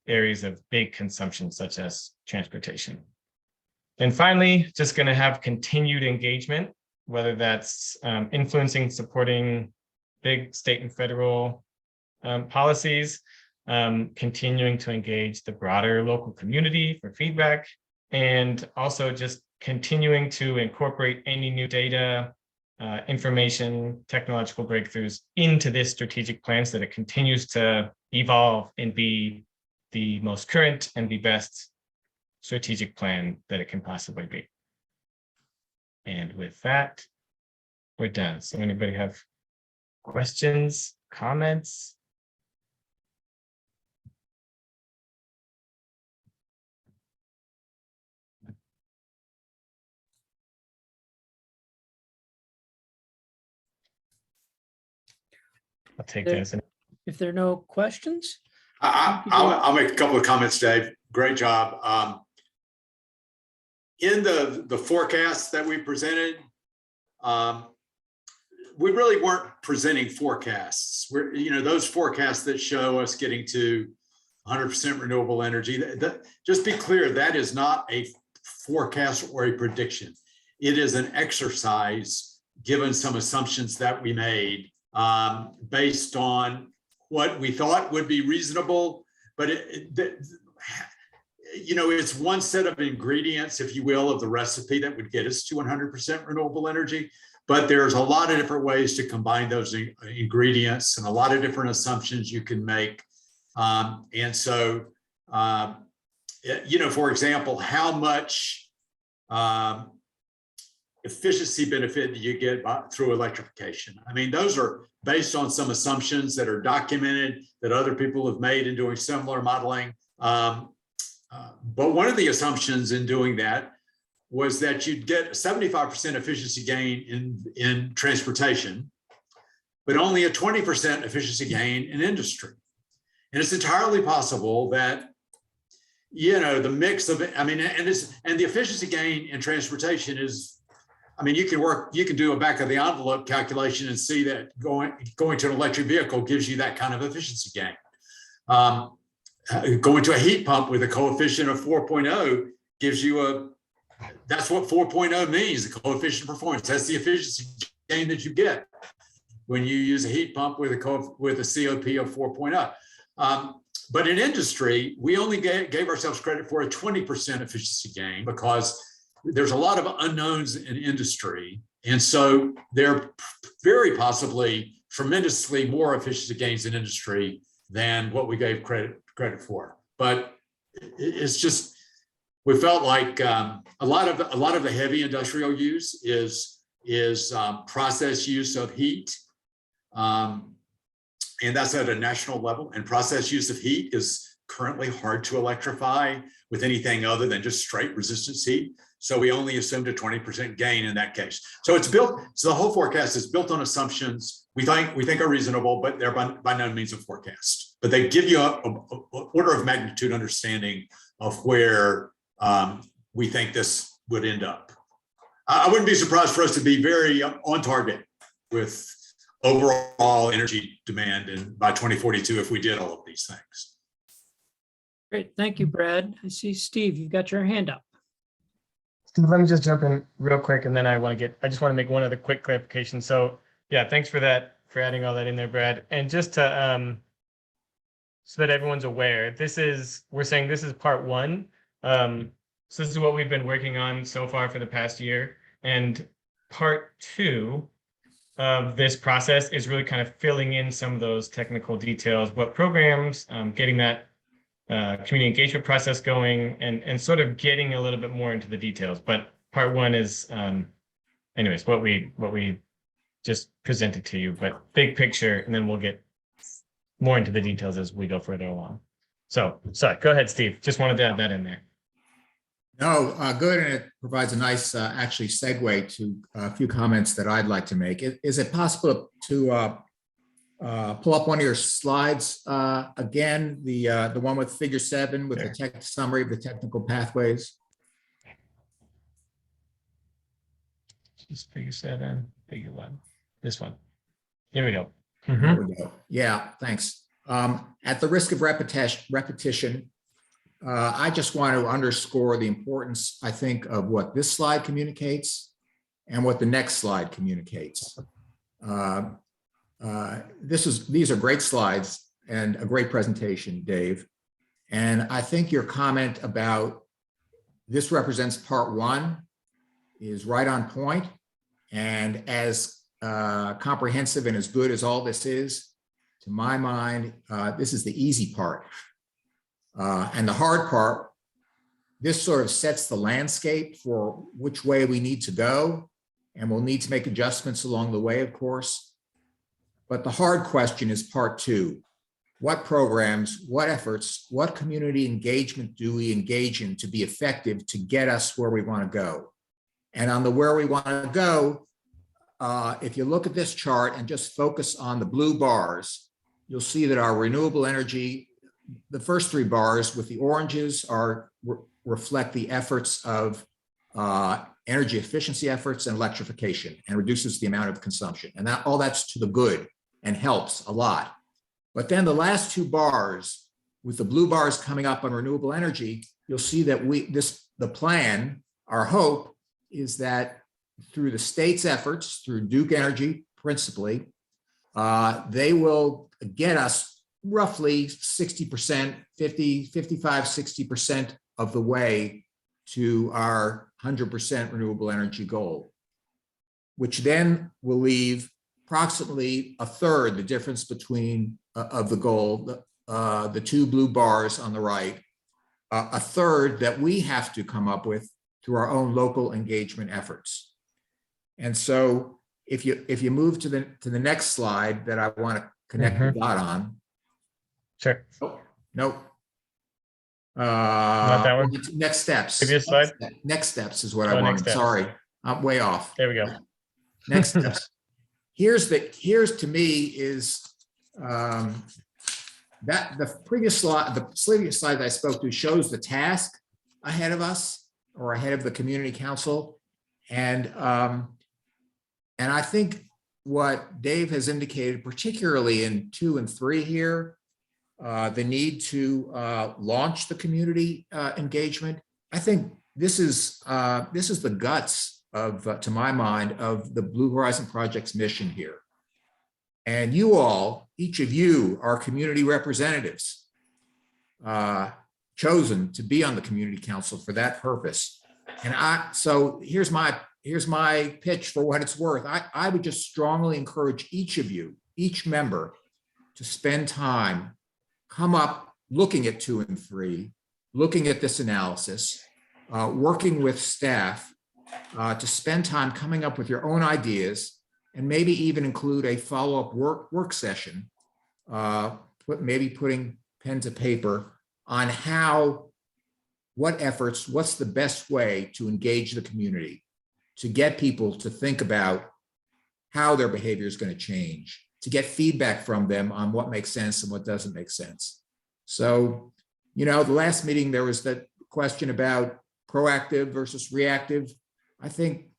areas of big consumption, such as transportation. And finally, just going to have continued engagement, whether that's influencing, supporting big state and federal policies, continuing to engage the broader local community for feedback, and also just continuing to incorporate any new data, information, technological breakthroughs into this strategic plan so that it continues to evolve and be the most current and the best strategic plan that it can possibly be. And with that, we're done. So anybody have questions, comments? I'll take this. If there are no questions. I'll make a couple of comments, Dave. Great job. In the forecasts that we presented, we really weren't presenting forecasts. Those forecasts that show us getting to 100% renewable energy, just be clear, that is not a forecast or a prediction. It is an exercise given some assumptions that we made based on what we thought would be reasonable, but it's one set of ingredients, if you will, of the recipe that would get us to 100% renewable energy. but there's a lot of different ways to combine those ingredients and a lot of different assumptions you can make. And so, for example, how much efficiency benefit do you get through electrification? I mean, those are based on some assumptions that are documented that other people have made in doing similar modeling. But one of the assumptions in doing that was that you'd get 75% efficiency gain in transportation, but only a 20% efficiency gain in industry. And it's entirely possible that, the mix of it, and the efficiency gain in transportation is, you can do a back of the envelope calculation and see that going to an electric vehicle gives you that kind of efficiency gain. Going to a heat pump with a coefficient of 4.0 gives you that's what 4.0 means, the coefficient of performance. That's the efficiency gain that you get when you use a heat pump with a COP of 4.0. But in industry, we only gave ourselves credit for a 20% efficiency gain because there's a lot of unknowns in industry. And so there very possibly tremendously more efficiency gains in industry than what we gave credit for. But it's just, we felt like a lot of the heavy industrial use is process use of heat. And that's at a national level. And process use of heat is currently hard to electrify with anything other than just straight resistance heat. So we only assumed a 20% gain in that case. So the whole forecast is built on assumptions we think are reasonable, but they're by no means a forecast. But they give you a order of magnitude understanding of where we think this would end up. I wouldn't be surprised for us to be very on target with overall energy demand by 2042 if we did all of these things. Great, thank you, Brad. I see Steve, you've got your hand up. Steve, let me just jump in real quick, and then I just want to make one other quick clarification. So yeah, thanks for that, for adding all that in there, Brad. And just to so that everyone's aware, we're saying this is part one. So this is what we've been working on so far for the past year. And part two of this process is really kind of filling in some of those technical details, what programs, getting that community engagement process going, and sort of getting a little bit more into the details. But part one is, anyways, what we just presented to you, but big picture, and then we'll get more into the details as we go further along. So, sorry, go ahead, Steve. Just wanted to add that in there. No, good, and it provides a nice, actually, segue to a few comments that I'd like to make. Is it possible to pull up one of your slides again, the one with figure 7 with the summary of the technical pathways? Just figure 7, figure 1. This one. Here we go. There we go. Yeah, thanks. At the risk of repetition, I just want to underscore the importance, I think, of what this slide communicates and what the next slide communicates. These are great slides and a great presentation, Dave. And I think your comment about this represents part one is right on point. And as comprehensive and as good as all this is, to my mind, this is the easy part. And the hard part, this sort of sets the landscape for which way we need to go. And we'll need to make adjustments along the way, of course. But the hard question is part two. What programs, what efforts, what community engagement do we engage in to be effective to get us where we want to go? And on the where we want to go, if you look at this chart and just focus on the blue bars, you'll see that our renewable energy, the first 3 bars with the oranges reflect the efforts of energy efficiency efforts and electrification, and reduces the amount of consumption. And all that's to the good and helps a lot. But then the last 2 bars with the blue bars coming up on renewable energy, you'll see that the plan, our hope is that through the state's efforts, through Duke Energy principally, they will get us roughly 60%, 55, 60% of the way to our 100% renewable energy goal. which then will leave approximately a third, the difference between of the goal, the two blue bars on the right, a third that we have to come up with through our own local engagement efforts. And so if you move to the next slide that I want to connect the dot on. Sure. Oh, nope. Not that one? Next steps. Previous slide? Next steps is what Oh, I next wanted. steps. Sorry, I'm way off. There we go. Next steps. Here's to me is that the previous slide that I spoke to shows the task ahead of us or ahead of the community council. And I think what Dave has indicated, particularly in 2 and 3 here, the need to launch the community engagement. I think this is the guts of, to my mind, of the Blue Horizon Project's mission here. And you all, each of you, are community representatives chosen to be on the community council for that purpose. And so here's my pitch for what it's worth. I would just strongly encourage each of you, each member, to spend time, come up looking at 2 and 3, looking at this analysis, working with staff to spend time coming up with your own ideas, and maybe even include a follow-up work session, maybe putting pen to paper on what's the best way to engage the community, to get people to think about how their behavior is going to change, to get feedback from them on what makes sense and what doesn't make sense. So, the last meeting, there was that question about proactive versus reactive. I think,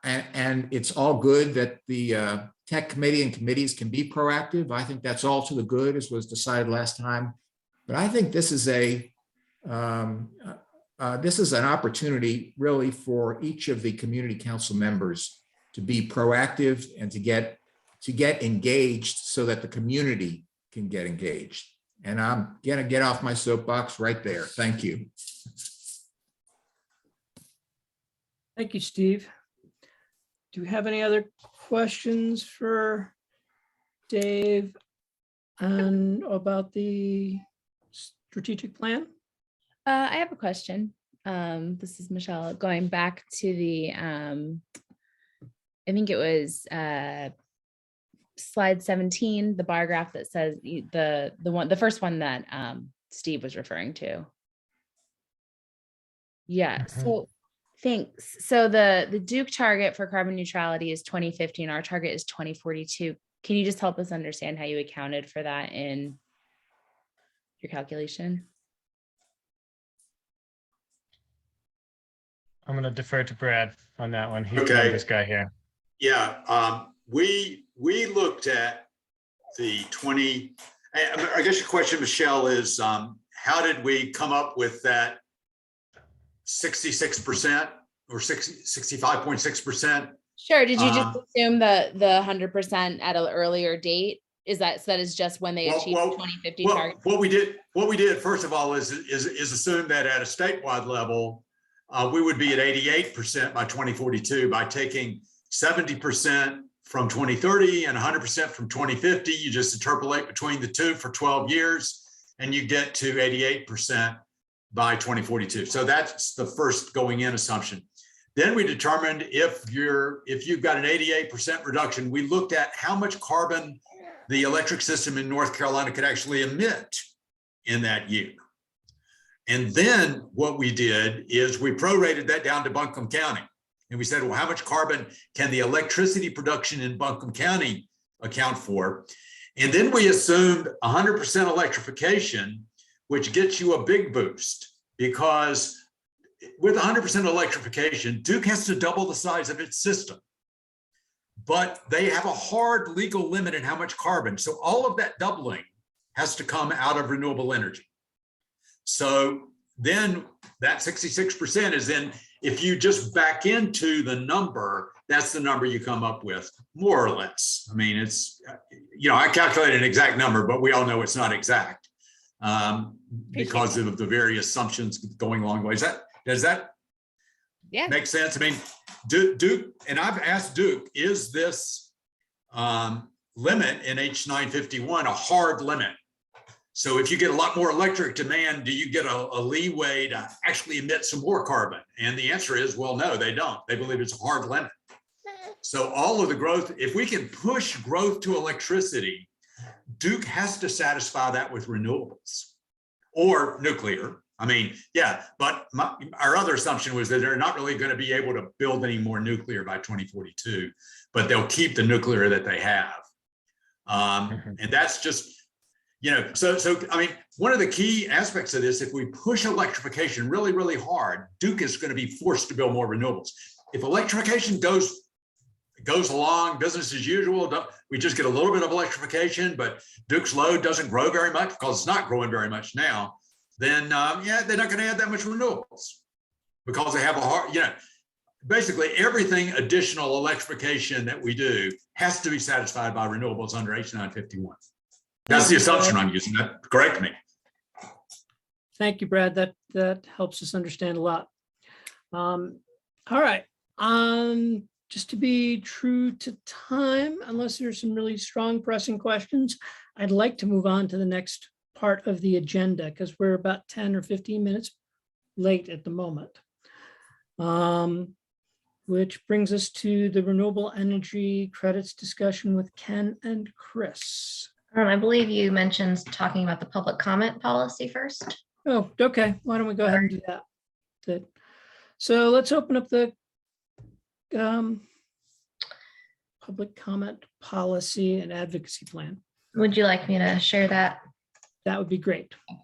and it's all good that the tech committee and committees can be proactive. I think that's all to the good, as was decided last time. But I think this is an opportunity really for each of the community council members to be proactive and to get engaged so that the community can get engaged. And I'm gonna get off my soapbox right there. Thank you. Thank you, Steve. Do we have any other questions for Dave and about the strategic plan? I have a question. This is Michelle, going back to the, I think it was slide 17, the bar graph that says the first one that Steve was referring to. Yeah, so thanks. So the Duke target for carbon neutrality is 2050 and our target is 2042. Can you just help us understand how you accounted for that in your calculation? I'm going to defer to Brad on that one. He's Okay. the numbers guy here. Yeah, we looked at the 20, I guess your question, Michelle, is how did we come up with that 66% or 65.6%? Sure. Did you just assume the 100% at an earlier date? Is that so that is just when they achieve the 2050 target? What we did first of all is assume that at a statewide level, we would be at 88% by 2042 by taking 70% from 2030 and 100% from 2050. You just interpolate between the two for 12 years and you get to 88% by 2042. So that's the first going in assumption. Then we determined if you've got an 88% reduction, we looked at how much carbon the electric system in North Carolina could actually emit in that year. And then what we did is we prorated that down to Buncombe County. And we said, well, how much carbon can the electricity production in Buncombe County account for? And then we assumed 100% electrification, which gets you a big boost, because with 100% electrification, Duke has to double the size of its system. But they have a hard legal limit in how much carbon. So all of that doubling has to come out of renewable energy. So then that 66% is then, if you just back into the number, that's the number you come up with, more or less. I mean, it's, I calculated an exact number, but we all know it's not exact because of the various assumptions going along the way. Does that make sense? I mean, Duke, and I've asked Duke, is this limit in H 951 a hard limit? So if you get a lot more electric demand, do you get a leeway to actually emit some more carbon? And the answer is, well, no, they don't. They believe it's a hard limit. So all of the growth, if we can push growth to electricity, Duke has to satisfy that with renewables or nuclear. I mean, yeah, but our other assumption was that they're not really going to be able to build any more nuclear by 2042, but they'll keep the nuclear that they have. And that's just, you know, so I mean, one of the key aspects of this, if we push electrification really, really hard, Duke is going to be forced to build more renewables. If electrification goes along business as usual, we just get a little bit of electrification, but Duke's load doesn't grow very much because it's not growing very much now, then yeah, they're not going to add that much renewables because they have a hard, you know, basically everything additional electrification that we do has to be satisfied by renewables under H 951. That's the assumption I'm using. That correct me. Thank you, Brad. That helps us understand a lot. All right. Just to be true to time, unless there's some really strong pressing questions, I'd like to move on to the next part of the agenda because we're about 10 or 15 minutes late at the moment. Which brings us to the renewable energy credits discussion with Ken and Chris. I believe you mentioned talking about the public comment policy first. Oh, okay. Why don't we go ahead and do that? Good. So let's open up the public comment policy and advocacy plan. Would you like me to share that? That would be great. Okay.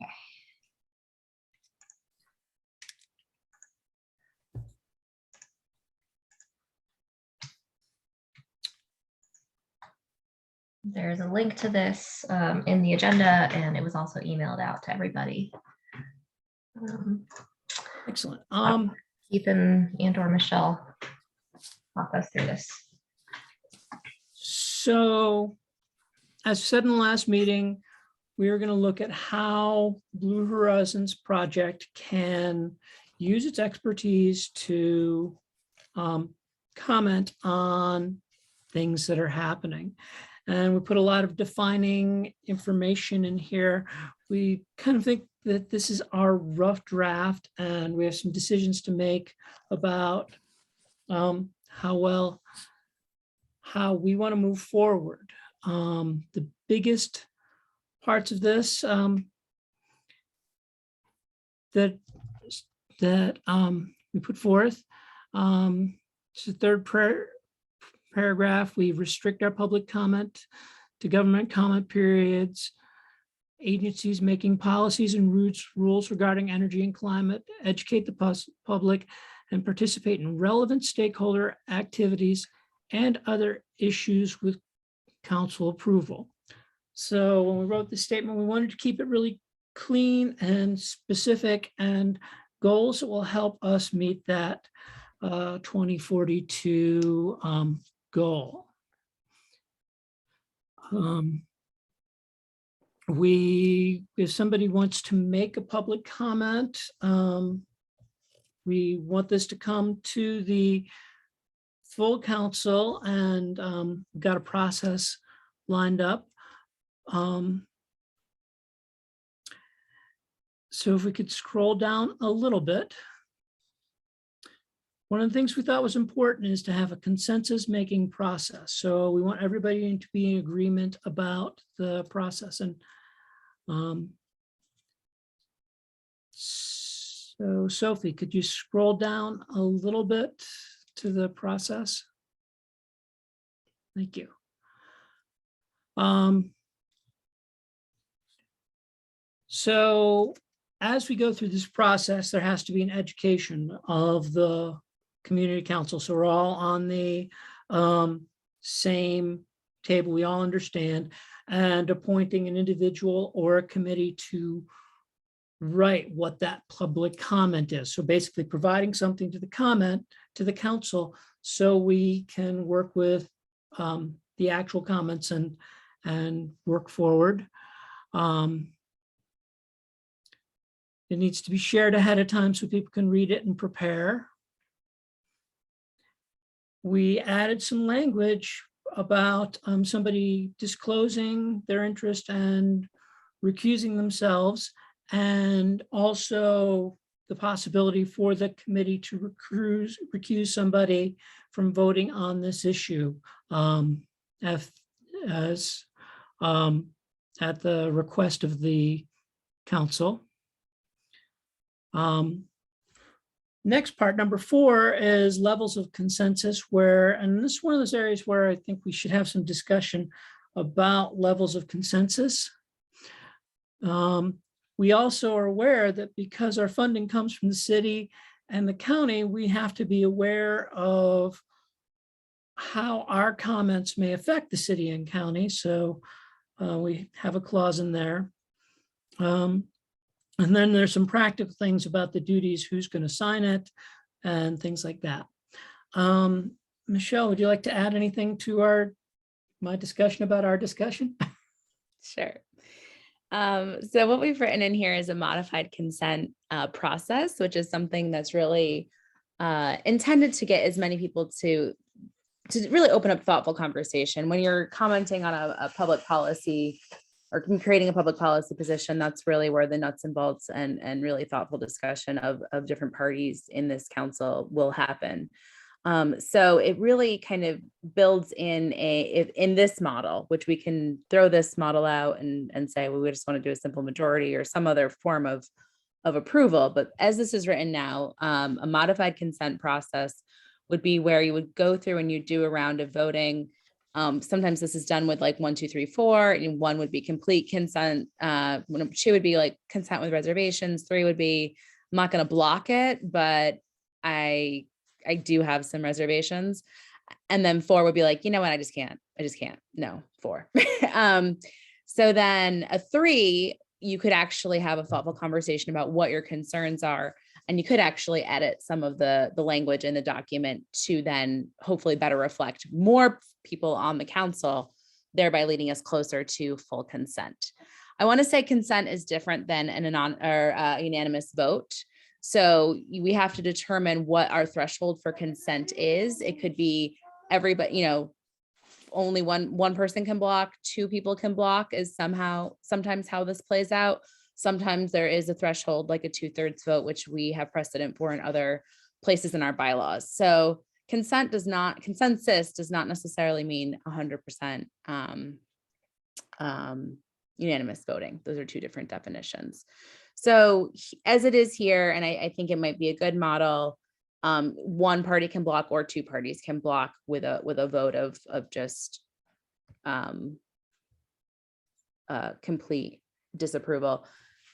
There's a link to this in the agenda, and it was also emailed out to everybody. Excellent. Ethan and or Michelle walk us through this. So, as said in the last meeting, we are going to look at how Blue Horizons project can use its expertise to comment on things that are happening. And we put a lot of defining information in here. We kind of think that this is our rough draft and we have some decisions to make about how we want to move forward. The biggest parts of this that we put forth, it's the third paragraph. We restrict our public comment to government comment periods, agencies making policies and rules regarding energy and climate, educate the public, and participate in relevant stakeholder activities and other issues with council approval. So when we wrote the statement, we wanted to keep it really clean and specific and goals that will help us meet that 2042 goal. If somebody wants to make a public comment, we want this to come to the full council, and we've got a process lined up. So if we could scroll down a little bit. One of the things we thought was important is to have a consensus making process. So we want everybody to be in agreement about the process. And so Sophie, could you scroll down a little bit to the process? Thank you. So as we go through this process, there has to be an education of the community council. So we're all on the same table. We all understand, and appointing an individual or a committee to write what that public comment is. So basically providing something to the council so we can work with the actual comments and work forward. It needs to be shared ahead of time so people can read it and prepare. we added some language about somebody disclosing their interest and recusing themselves, and also the possibility for the committee to recuse somebody from voting on this issue as at the request of the council. Next part, number 4, is levels of consensus, where, and this is one of those areas where I think we should have some discussion about levels of consensus. We also are aware that because our funding comes from the city and the county, we have to be aware of how our comments may affect the city and county. So we have a clause in there. And then there's some practical things about the duties, who's going to sign it, and things like that. Michelle, would you like to add anything to my discussion about our discussion? Sure. So what we've written in here is a modified consent process, which is something that's really intended to get as many people to really open up thoughtful conversation. When you're commenting on a public policy or creating a public policy position, that's really where the nuts and bolts and really thoughtful discussion of different parties in this council will happen. So it really kind of builds in this model, which we can throw this model out and say, well, we just want to do a simple majority or some other form of approval. But as this is written now, a modified consent process would be where you would go through and you do a round of voting. Sometimes this is done with like 1, 2, 3, 4, and 1 would be complete consent. 2 would be like consent with reservations. 3 would be, I'm not going to block it, but I do have some reservations. And then 4 would be like, you know what, I just can't. No, 4. So then a 3, you could actually have a thoughtful conversation about what your concerns are. And you could actually edit some of the language in the document to then hopefully better reflect more people on the council, thereby leading us closer to full consent. I want to say consent is different than a unanimous vote. So we have to determine what our threshold for consent is. It could be everybody, only one person can block, 2 people can block is sometimes how this plays out. Sometimes there is a threshold like a 2/3 vote, which we have precedent for in other places in our bylaws. So consensus does not necessarily mean 100% unanimous voting. Those are 2 different definitions. So as it is here, and I think it might be a good model, 1 party can block or 2 parties can block with a vote of just complete disapproval,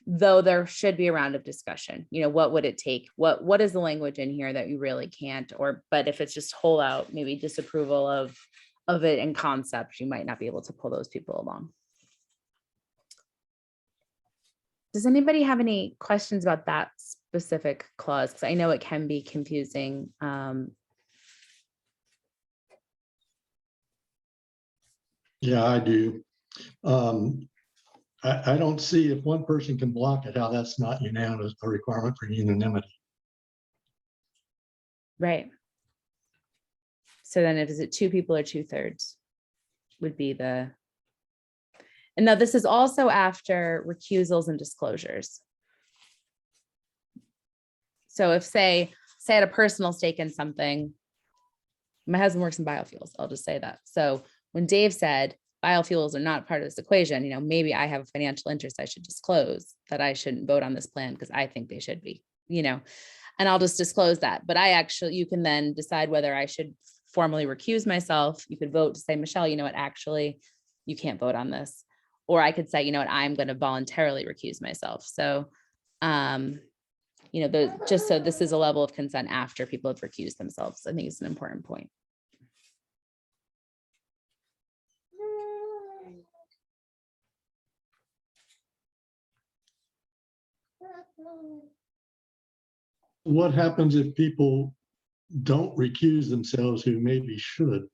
though there should be a round of discussion. What would it take? What is the language in here that you really can't, but if it's just whole out, maybe disapproval of it in concept, you might not be able to pull those people along. Does anybody have any questions about that specific clause? Because I know it can be confusing. Yeah, I do. I don't see if 1 person can block it, how that's not unanimous, a requirement for unanimity. Right. So then is it 2 people or 2/3 would be the, and now this is also after recusals and disclosures. So if say I had a personal stake in something, my husband works in biofuels, I'll just say that. So when Dave said biofuels are not part of this equation, maybe I have a financial interest, I should disclose that I shouldn't vote on this plan because I think they should be, and I'll just disclose that. But you can then decide whether I should formally recuse myself. You could vote to say, Michelle, actually, you can't vote on this. Or I could say, I'm going to voluntarily recuse myself. So, just so this is a level of consent after people have recused themselves. I think it's an important point. What happens if people don't recuse themselves who maybe should?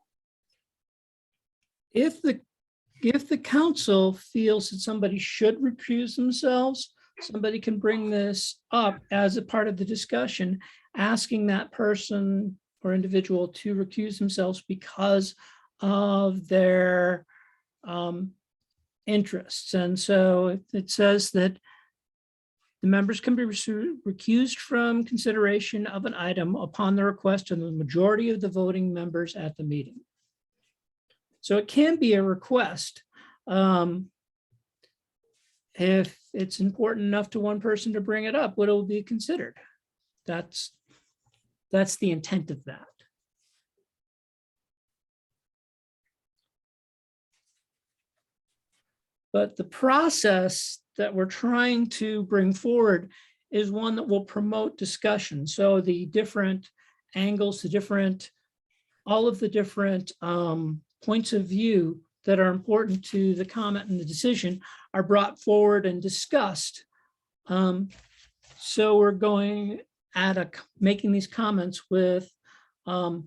If the council feels that somebody should recuse themselves, somebody can bring this up as a part of the discussion, asking that person or individual to recuse themselves because of their interests. And so it says that the members can be recused from consideration of an item upon the request of the majority of the voting members at the meeting. So it can be a request if it's important enough to one person to bring it up, what will be considered. That's the intent of that. But the process that we're trying to bring forward is one that will promote discussion. So the different angles, all of the different points of view that are important to the comment and the decision are brought forward and discussed. So we're going at making these comments with a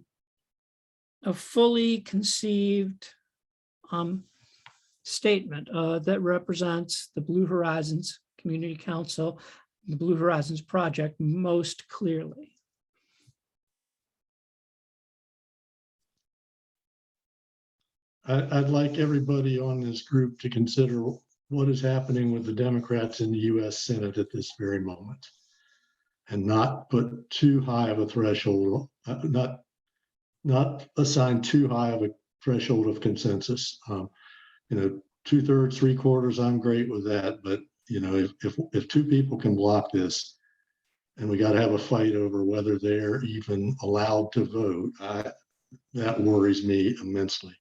fully conceived statement that represents the Blue Horizons Community Council, the Blue Horizons Project most clearly. I'd like everybody on this group to consider what is happening with the Democrats in the US Senate at this very moment, and not put too high of a threshold, not assign too high of a threshold of consensus. 2/3, 3/4, I'm great with that. But if two people can block this, and we got to have a fight over whether they're even allowed to vote, that worries me immensely.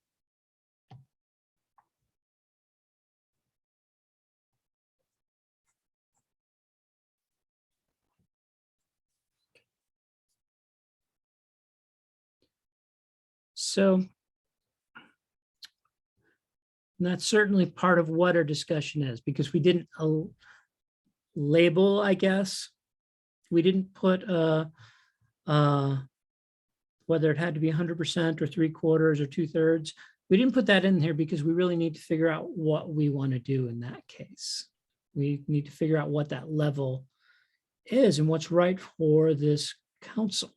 So that's certainly part of what our discussion is, because we didn't label, I guess. We didn't put whether it had to be 100% or 3/4 or 2/3. We didn't put that in here because we really need to figure out what we want to do in that case. We need to figure out what that level is and what's right for this council.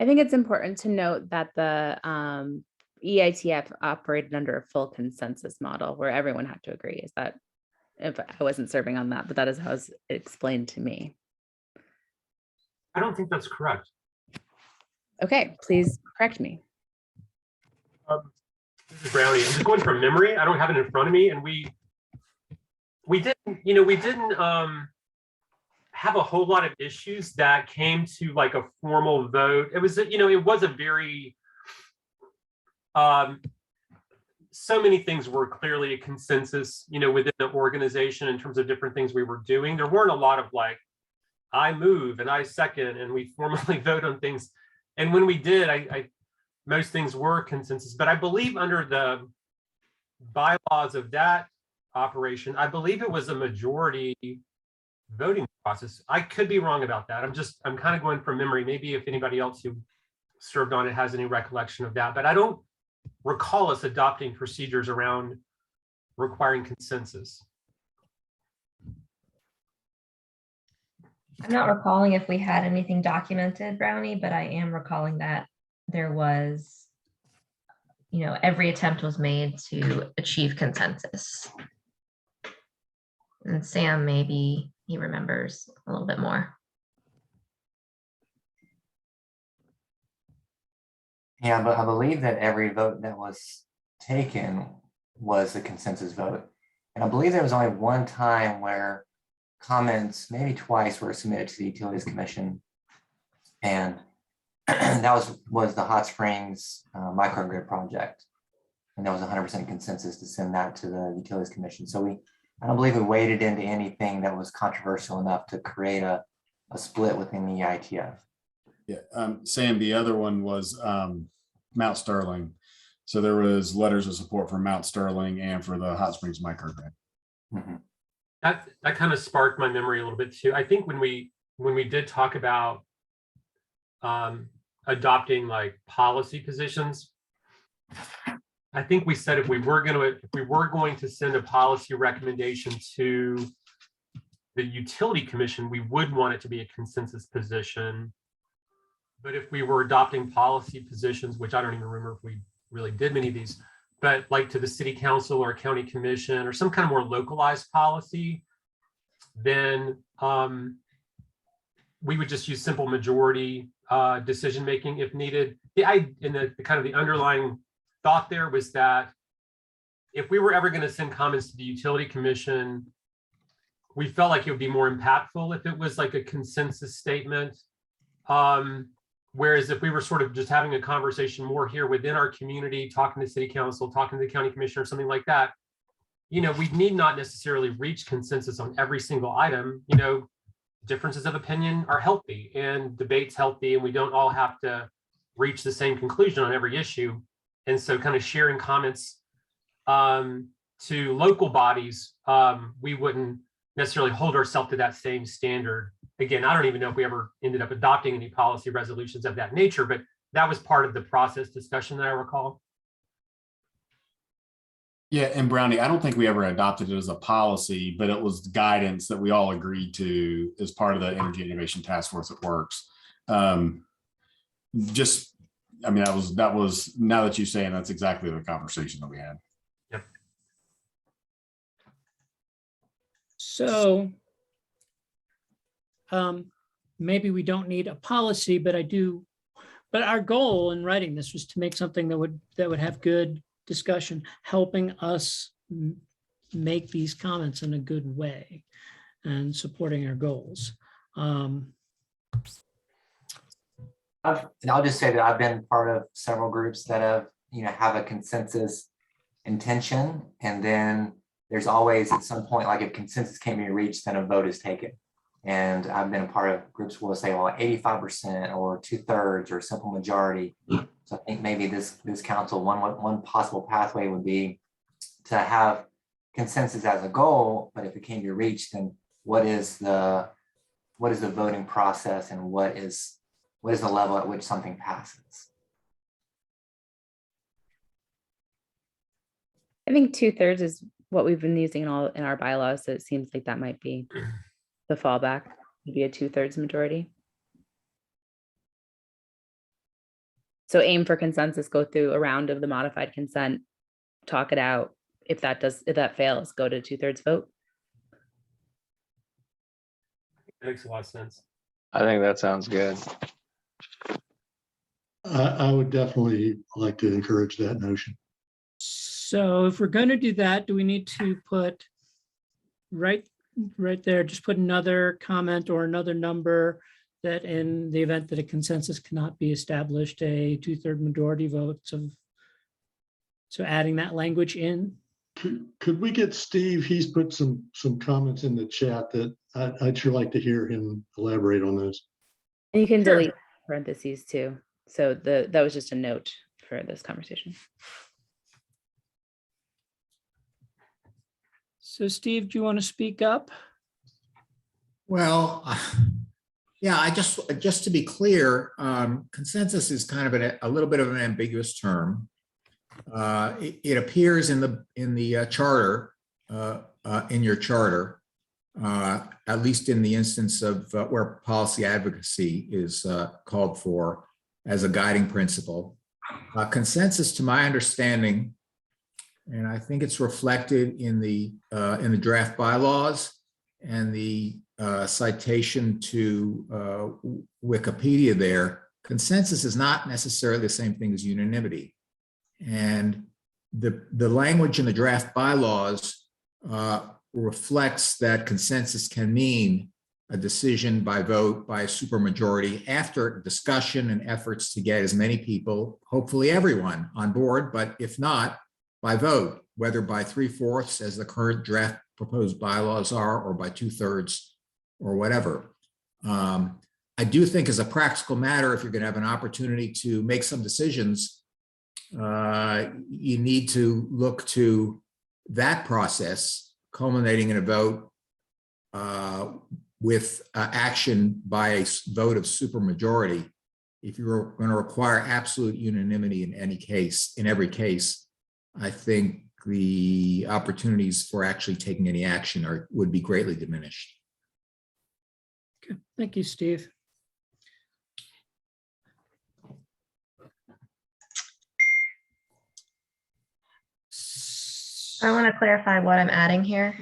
I think it's important to note that the EITF operated under a full consensus model where everyone had to agree. Is that, if I wasn't serving on that, but that is how it's explained to me. I don't think that's correct. Okay, please correct me. This is Brownie. I'm just going from memory. I don't have it in front of me, and we didn't have a whole lot of issues that came to like a formal vote. It was, it was a very, so many things were clearly a consensus, within the organization in terms of different things we were doing. There weren't a lot of like, I move and I second and we formally vote on things. And when we did, most things were consensus, but I believe under the bylaws of that operation, I believe it was a majority voting process. I could be wrong about that. I'm kind of going from memory. Maybe if anybody else who served on it has any recollection of that, but I don't recall us adopting procedures around requiring consensus. I'm not recalling if we had anything documented, Brownie, but I am recalling that there was, every attempt was made to achieve consensus. And Sam, maybe he remembers a little bit more. Yeah, but I believe that every vote that was taken was a consensus vote. And I believe there was only one time where comments, maybe twice, were submitted to the Utilities Commission. And that was the Hot Springs microgrid project. And there was 100% consensus to send that to the Utilities Commission. So I don't believe we waded into anything that was controversial enough to create a split within the EITF. Yeah, Sam, the other one was Mount Sterling. So there was letters of support for Mount Sterling and for the Hot Springs microgrid. Mm-hmm. That kind of sparked my memory a little bit too. I think when we did talk about adopting like policy positions, I think we said if we were going to send a policy recommendation to the utility commission, we would want it to be a consensus position. But if we were adopting policy positions, which I don't even remember if we really did many of these, but like to the city council or county commission or some kind of more localized policy, then we would just use simple majority decision making if needed. The kind of the underlying thought there was that if we were ever going to send comments to the utility commission, we felt like it would be more impactful if it was like a consensus statement. Whereas if we were sort of just having a conversation more here within our community, talking to city council, talking to the county commissioner, something like that, we need not necessarily reach consensus on every single item. Differences of opinion are healthy and debate's healthy, and we don't all have to reach the same conclusion on every issue. And so kind of sharing comments to local bodies, we wouldn't necessarily hold ourselves to that same standard. Again, I don't even know if we ever ended up adopting any policy resolutions of that nature, but that was part of the process discussion that I recall. Yeah, and Brownie, I don't think we ever adopted it as a policy, but it was guidance that we all agreed to as part of the Energy Innovation Task Force at Works. That was now that you say, and that's exactly the conversation that we had. Yep. So maybe we don't need a policy, but our goal in writing this was to make something that would have good discussion, helping us make these comments in a good way and supporting our goals. And I'll just say that I've been part of several groups that have a consensus intention, and then there's always at some point, like if consensus can be reached, then a vote is taken. And I've been a part of groups where we'll say, well, 85% or 2/3 or simple majority. So I think maybe this council, one possible pathway would be to have consensus as a goal, but if it can be reached, then what is the voting process, and what is the level at which something passes? I think 2/3 is what we've been using in our bylaws. So it seems like that might be the fallback, maybe a 2/3 majority. So aim for consensus, go through a round of the modified consent, talk it out. If that fails, go to 2/3 vote. That makes a lot of sense. I think that sounds good. I would definitely like to encourage that notion. So if we're going to do that, do we need to put right there, just put another comment or another number that in the event that a consensus cannot be established, a 2/3 majority votes of, so adding that language in? Could we get Steve? He's put some comments in the chat that I'd sure like to hear him elaborate on those. And you can delete parentheses too. So that was just a note for this conversation. So Steve, do you want to speak up? Well, yeah, just to be clear, consensus is kind of a little bit of an ambiguous term. It appears in the charter, in your charter, at least in the instance of where policy advocacy is called for as a guiding principle. Consensus, to my understanding, and I think it's reflected in the draft bylaws and the citation to Wikipedia there, consensus is not necessarily the same thing as unanimity. And the language in the draft bylaws reflects that consensus can mean a decision by vote by a supermajority after discussion and efforts to get as many people, hopefully everyone, on board, but if not, by vote, whether by 3/4 as the current draft proposed bylaws are, or by 2/3 or whatever. I do think as a practical matter, if you're going to have an opportunity to make some decisions, you need to look to that process culminating in a vote with action by a vote of supermajority. If you're going to require absolute unanimity in every case, I think the opportunities for actually taking any action would be greatly diminished. Okay, thank you, Steve. I want to clarify what I'm adding here.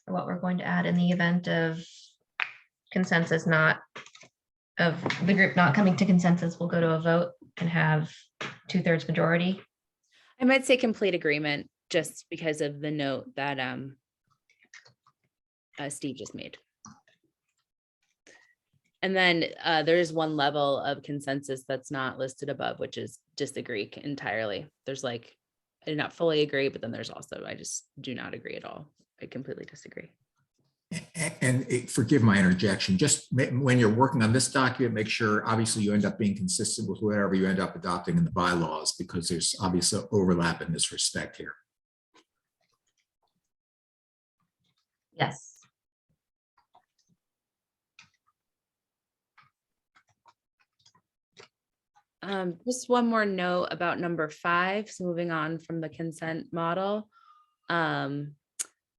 Or what we're going to add in the event of consensus of the group not coming to consensus, we'll go to a vote and have 2/3 majority. I might say complete agreement just because of the note that Steve just made. And then there's one level of consensus that's not listed above, which is disagree entirely. There's like, I do not fully agree, but then there's also, I just do not agree at all. I completely disagree. And forgive my interjection, just when you're working on this document, make sure obviously you end up being consistent with whatever you end up adopting in the bylaws, because there's obviously overlap in this respect here. Yes. Just one more note about number 5. So moving on from the consent model.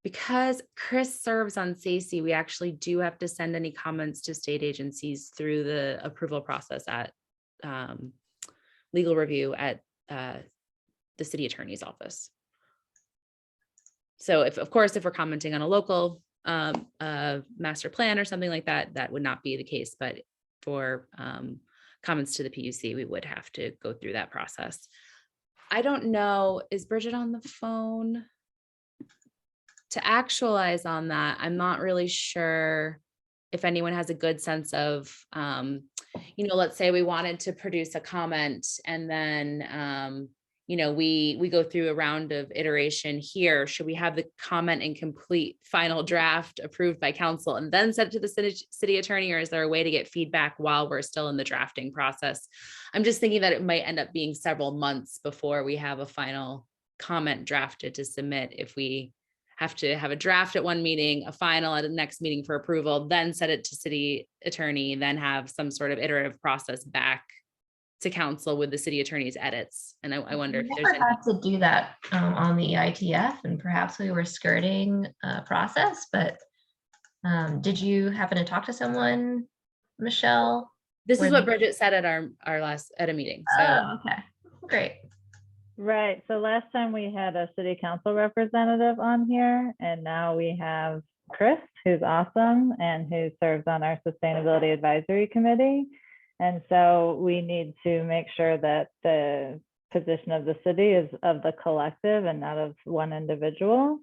Because Chris serves on SACE, we actually do have to send any comments to state agencies through the approval process at legal review at the city attorney's office. So of course, if we're commenting on a local master plan or something like that, that would not be the case. But for comments to the PUC, we would have to go through that process. I don't know, is Bridget on the phone? To actualize on that, I'm not really sure if anyone has a good sense of, let's say we wanted to produce a comment and then, we go through a round of iteration here. Should we have the comment in complete final draft approved by council and then send it to the city attorney, or is there a way to get feedback while we're still in the drafting process? I'm just thinking that it might end up being several months before we have a final comment drafted to submit if we have to have a draft at one meeting, a final at the next meeting for approval, then send it to city attorney, then have some sort of iterative process back to council with the city attorney's edits. And I wonder if We there's never had to do that on the EITF, and perhaps we were skirting a process, but did you happen to talk to someone, Michelle? This is what Bridget said at our last at a meeting. So okay, great. Right. So last time we had a city council representative on here, and now we have Chris, who's awesome and who serves on our sustainability advisory committee. And so we need to make sure that the position of the city is of the collective and not of one individual.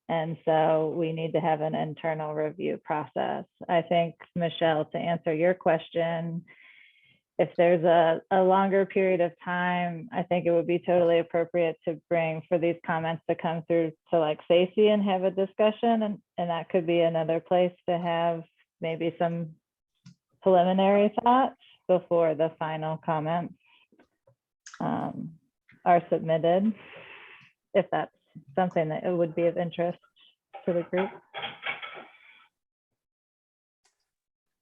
And so we need to have an internal review process. I think, Michelle, to answer your question, if there's a longer period of time, I think it would be totally appropriate to bring for these comments to come through to like SACE and have a discussion. And that could be another place to have maybe some preliminary thoughts before the final comments are submitted, if that's something that it would be of interest to the group.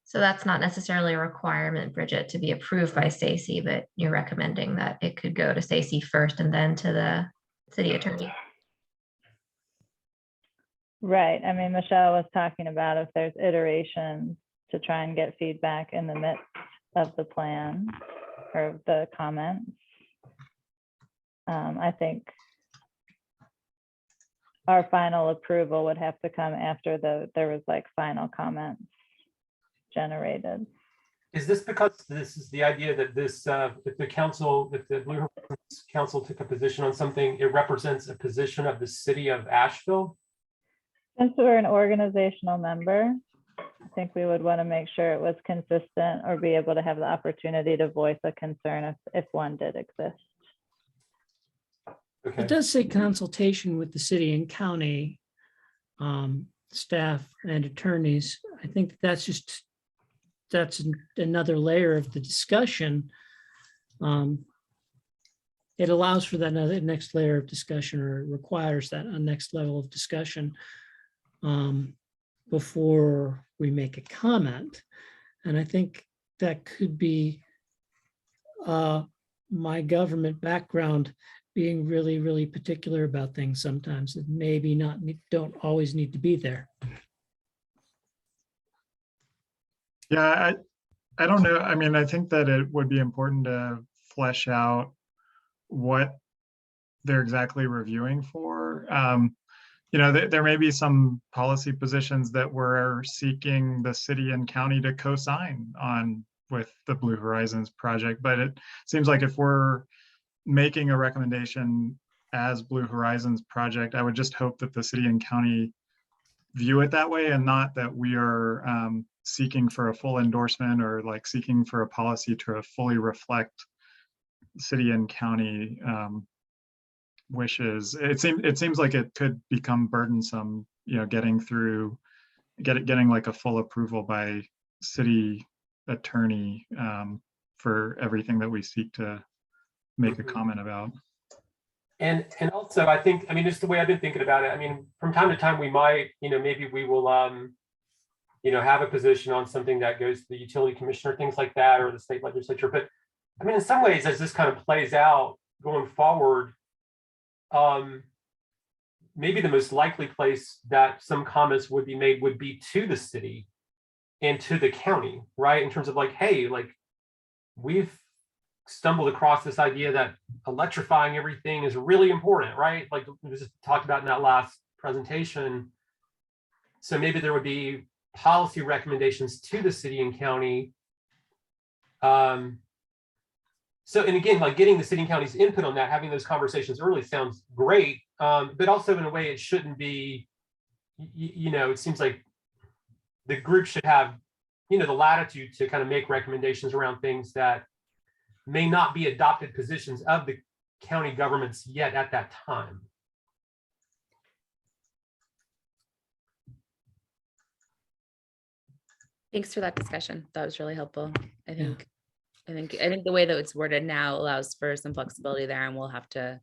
So that's not necessarily a requirement, Bridget, to be approved by SACE, but you're recommending that it could go to SACE first and then to the city attorney. Right. I mean, Michelle was talking about if there's iterations to try and get feedback in the midst of the plan or the comments. I think our final approval would have to come after there was like final comments generated. Is this because this is the idea that this, if the Blue Horizons Council took a position on something, it represents a position of the city of Asheville? Since we're an organizational member, I think we would want to make sure it was consistent or be able to have the opportunity to voice a concern if one did exist. It does say consultation with the city and county staff and attorneys. I think that's another layer of the discussion. It allows for that next layer of discussion, or requires that next level of discussion before we make a comment. And I think that could be my government background being really, really particular about things sometimes that maybe don't always need to be there. Yeah, I don't know. I mean, I think that it would be important to flesh out what they're exactly reviewing for. You know, there may be some policy positions that we're seeking the city and county to co-sign on with the Blue Horizons project, but it seems like if we're making a recommendation as Blue Horizons project, I would just hope that the city and county view it that way, and not that we are seeking for a full endorsement or like seeking for a policy to fully reflect city and county wishes. It seems like it could become burdensome, you know, getting like a full approval by city attorney for everything that we seek to make a comment about. And also, I think, I mean, just the way I've been thinking about it, I mean, from time to time, we might, you know, maybe we will, you know, have a position on something that goes to the utility commissioner, things like that, or the state legislature. But I mean, in some ways, as this kind of plays out going forward, maybe the most likely place that some comments would be made would be to the city and to the county, right? In terms of like, hey, like we've stumbled across this idea that electrifying everything is really important, right? Like we just talked about in that last presentation. So maybe there would be policy recommendations to the city and county. So, and again, like getting the city and county's input on that, having those conversations early sounds great, but also in a way it shouldn't be, you know, it seems like the group should have, you know, the latitude to kind of make recommendations around things that may not be adopted positions of the county governments yet at that time. Thanks for that discussion. That was really helpful. I think the way that it's worded now allows for some flexibility there, and we'll have to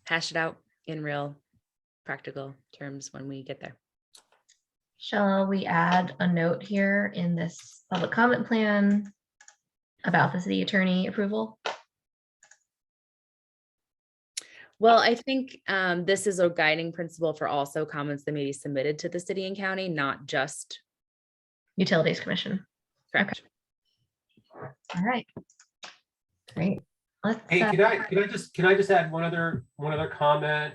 hash it out in real practical terms when we get there. Shall we add a note here in this public comment plan about the city attorney approval? Well, I think this is a guiding principle for also comments that may be submitted to the city and county, not just Utilities Commission. correct. Okay. All right. Great. Let's, hey, can I just add one other comment?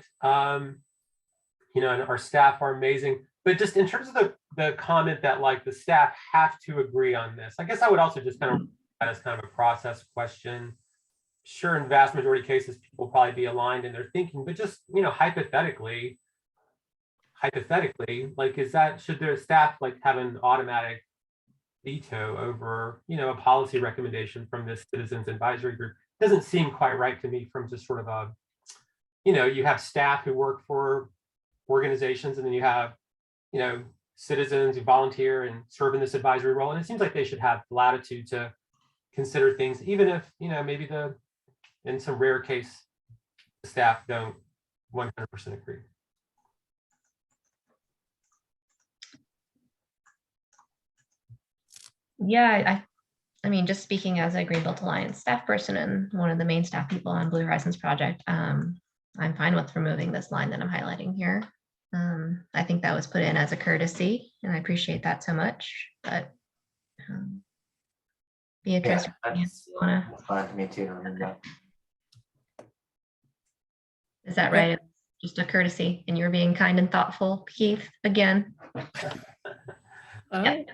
You know, and our staff are amazing, but just in terms of the comment that like the staff have to agree on this, I guess I would also just kind of as kind of a process question. Sure, in vast majority of cases, people will probably be aligned in their thinking, but just, you know, hypothetically, like, should their staff like have an automatic veto over, you know, a policy recommendation from this citizens advisory group? Doesn't seem quite right to me from just sort of a, you know, you have staff who work for organizations, and then you have, you know, citizens who volunteer and serve in this advisory role. And it seems like they should have latitude to consider things, even if, you know, maybe in some rare case, the staff don't 100% agree. yeah, I mean, just speaking as a Greenbelt Alliance staff person and one of the main staff people on Blue Horizons project, I'm fine with removing this line that I'm highlighting here. I think that was put in as a courtesy, and I appreciate that so much, but Beatrice, that's you wanna? fine to me too. to remove that. Is that right? Just a courtesy, and you're being kind and thoughtful, Keith, again. Yeah. Okay.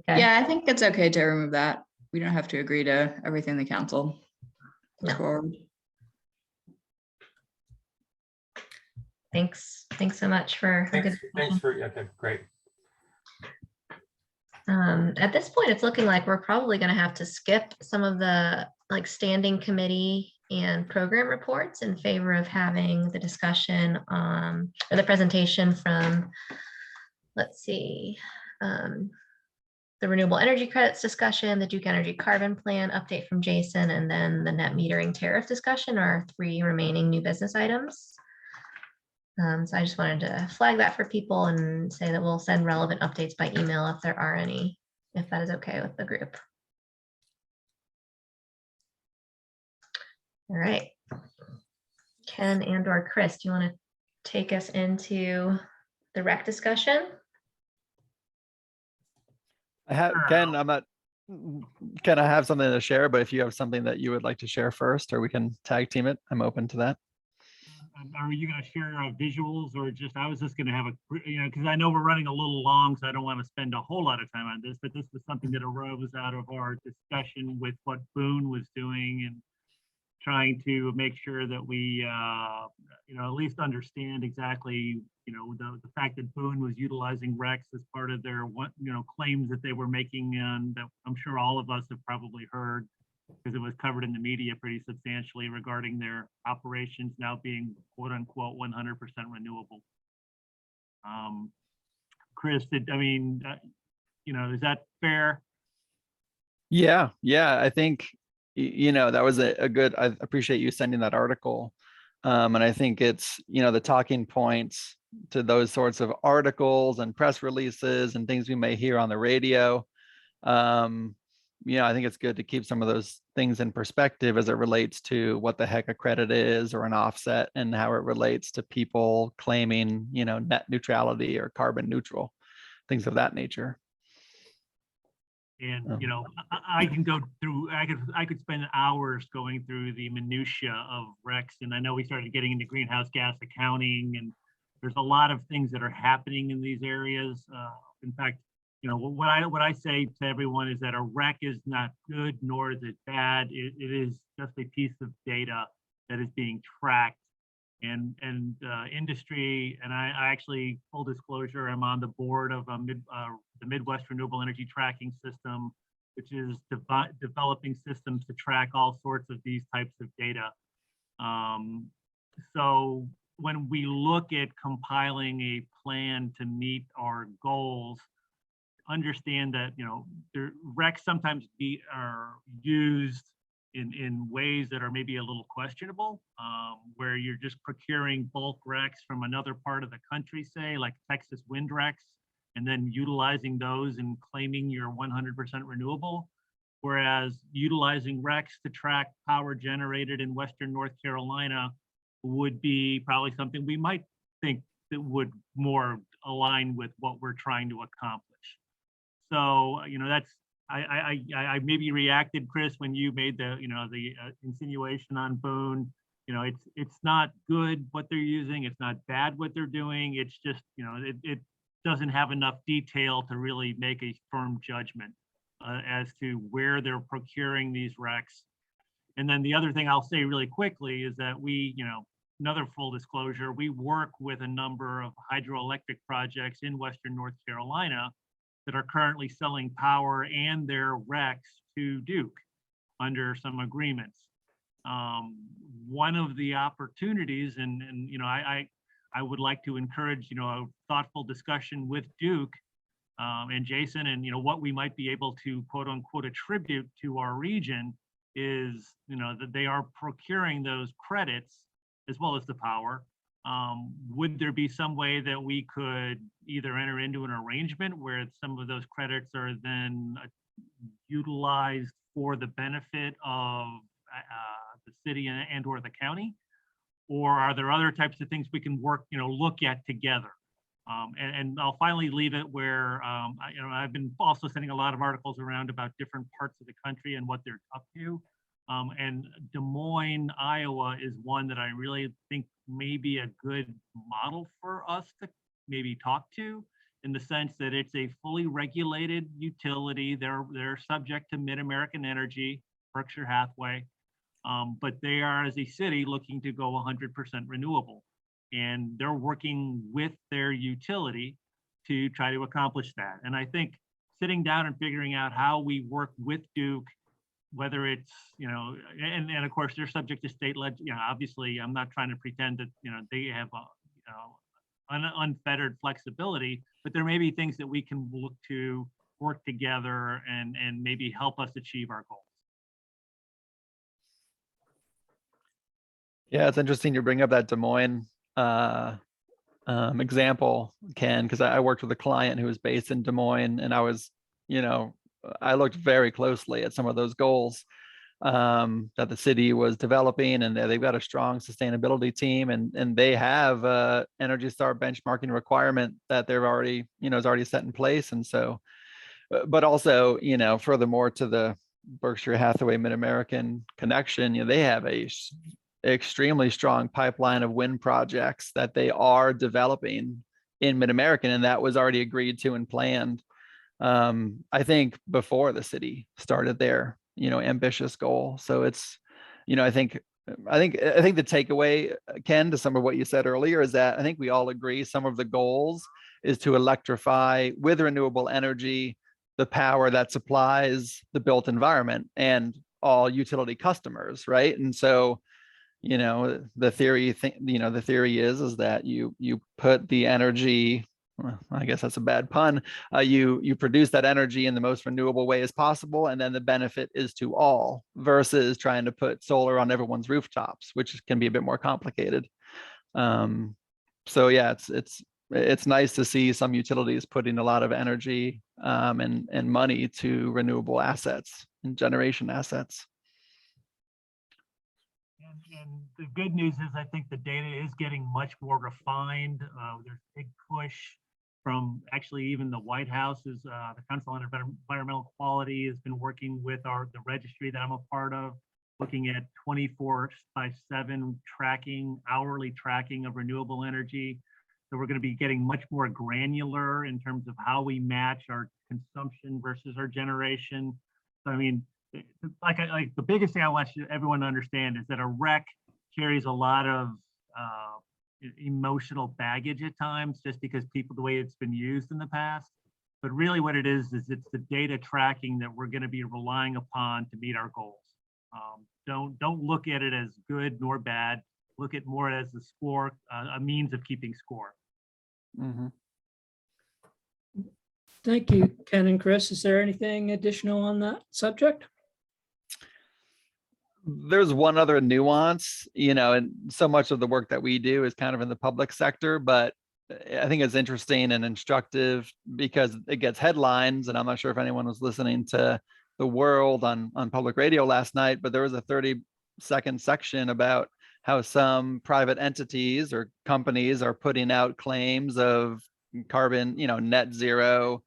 Yeah, I think it's okay to remove that. We don't have to agree to everything the council puts forward. Thanks so much for a good Thanks for, okay, great. At this point, it's looking like we're probably going to have to skip some of the like standing committee and program reports in favor of having the discussion or the presentation from, let's see, the renewable energy credits discussion, the Duke Energy carbon plan update from Jason, and then the net metering tariff discussion are 3 remaining new business items. So I just wanted to flag that for people and say that we'll send relevant updates by email if there are any, if that is okay with the group. All right. Ken and or Chris, do you want to take us into the rec discussion? I have, Ken, Ken, I have something to share, but if you have something that you would like to share first, or we can tag team it, I'm open to that. Are you going to share visuals, or just, I was just going to have because I know we're running a little long, so I don't want to spend a whole lot of time on this, but this was something that arose out of our discussion with what Boone was doing and trying to make sure that we, at least understand exactly, the fact that Boone was utilizing Rex as part of their, claims that they were making, and that I'm sure all of us have probably heard, because it was covered in the media pretty substantially regarding their operations now being quote unquote 100% renewable. Chris, is that fair? Yeah, I think, that was a good, I appreciate you sending that article. And I think it's, the talking points to those sorts of articles and press releases and things we may hear on the radio. I think it's good to keep some of those things in perspective as it relates to what the heck a credit is or an offset, and how it relates to people claiming, net neutrality or carbon neutral, things of that nature. And, I can go through, I could spend hours going through the minutia of Rex. And I know we started getting into greenhouse gas accounting, and there's a lot of things that are happening in these areas. In fact, what I say to everyone is that a REC is not good, nor is it bad. It is just a piece of data that is being tracked, and industry. And I actually, full disclosure, I'm on the board of the Midwest Renewable Energy Tracking System, which is developing systems to track all sorts of these types of data. So when we look at compiling a plan to meet our goals, understand that the RECs sometimes are used in ways that are maybe a little questionable, where you're just procuring bulk RECs from another part of the country, say like Texas wind RECs, and then utilizing those and claiming you're 100% renewable. Whereas utilizing RECs to track power generated in Western North Carolina would be probably something we might think that would more align with what we're trying to accomplish. So, that's, I maybe reacted, Chris, when you made the, the insinuation on Boone. It's not good what they're using. It's not bad what they're doing. It's just, it doesn't have enough detail to really make a firm judgment as to where they're procuring these RECs. And then the other thing I'll say really quickly is that we, another full disclosure, we work with a number of hydroelectric projects in Western North Carolina that are currently selling power and their RECs to Duke under some agreements. One of the opportunities, and I would like to encourage a thoughtful discussion with Duke and Jason, and what we might be able to quote unquote attribute to our region is that they are procuring those credits as well as the power. Would there be some way that we could either enter into an arrangement where some of those credits are then utilized for the benefit of the city and or the county? Or are there other types of things we can work, look at together? And I'll finally leave it where, I've been also sending a lot of articles around about different parts of the country and what they're up to. And Des Moines, Iowa is one that I really think may be a good model for us to maybe talk to, in the sense that it's a fully regulated utility. They're subject to Mid-American Energy, Berkshire Hathaway, but they are, as a city, looking to go 100% renewable. And they're working with their utility to try to accomplish that. And I think sitting down and figuring out how we work with Duke, whether it's, and of course they're subject to state obviously I'm not trying to pretend that, they have, unfettered flexibility, but there may be things that we can look to work together and maybe help us achieve our goals. Yeah, it's interesting you bring up that Des Moines example, Ken, because I worked with a client who was based in Des Moines, and I was, I looked very closely at some of those goals. that the city was developing, and they've got a strong sustainability team, and they have a Energy Star benchmarking requirement that they've already, is already set in place. And so, but also, furthermore to the Berkshire Hathaway Mid-American connection, they have a extremely strong pipeline of wind projects that they are developing in Mid-American, and that was already agreed to and planned, I think, before the city started their ambitious goal. So it's, I think the takeaway, Ken, to some of what you said earlier, is that I think we all agree some of the goals is to electrify with renewable energy the power that supplies the built environment and all utility customers, right? And so, the theory is that you put the energy, well, I guess that's a bad pun, you produce that energy in the most renewable way as possible, and then the benefit is to all, versus trying to put solar on everyone's rooftops, which can be a bit more complicated. So yeah, it's nice to see some utilities putting a lot of energy and money to renewable assets and generation assets. And the good news is I think the data is getting much more refined. There's a big push from actually even the White House. The Council on Environmental Quality has been working with the registry that I'm a part of, looking at 24/7 tracking, hourly tracking of renewable energy. So we're going to be getting much more granular in terms of how we match our consumption versus our generation. So I mean, like the biggest thing I want everyone to understand is that a REC carries a lot of emotional baggage at times, just because the way it's been used in the past. But really what it is it's the data tracking that we're going to be relying upon to meet our goals. Don't look at it as good nor bad. Look at more as a score, a means of keeping score. Mm-hmm. Thank you, Ken and Chris. Is there anything additional on that subject? There's one other nuance, and so much of the work that we do is kind of in the public sector, but I think it's interesting and instructive because it gets headlines, and I'm not sure if anyone was listening to The World on public radio last night, but there was a 30-second section about how some private entities or companies are putting out claims of carbon, net zero,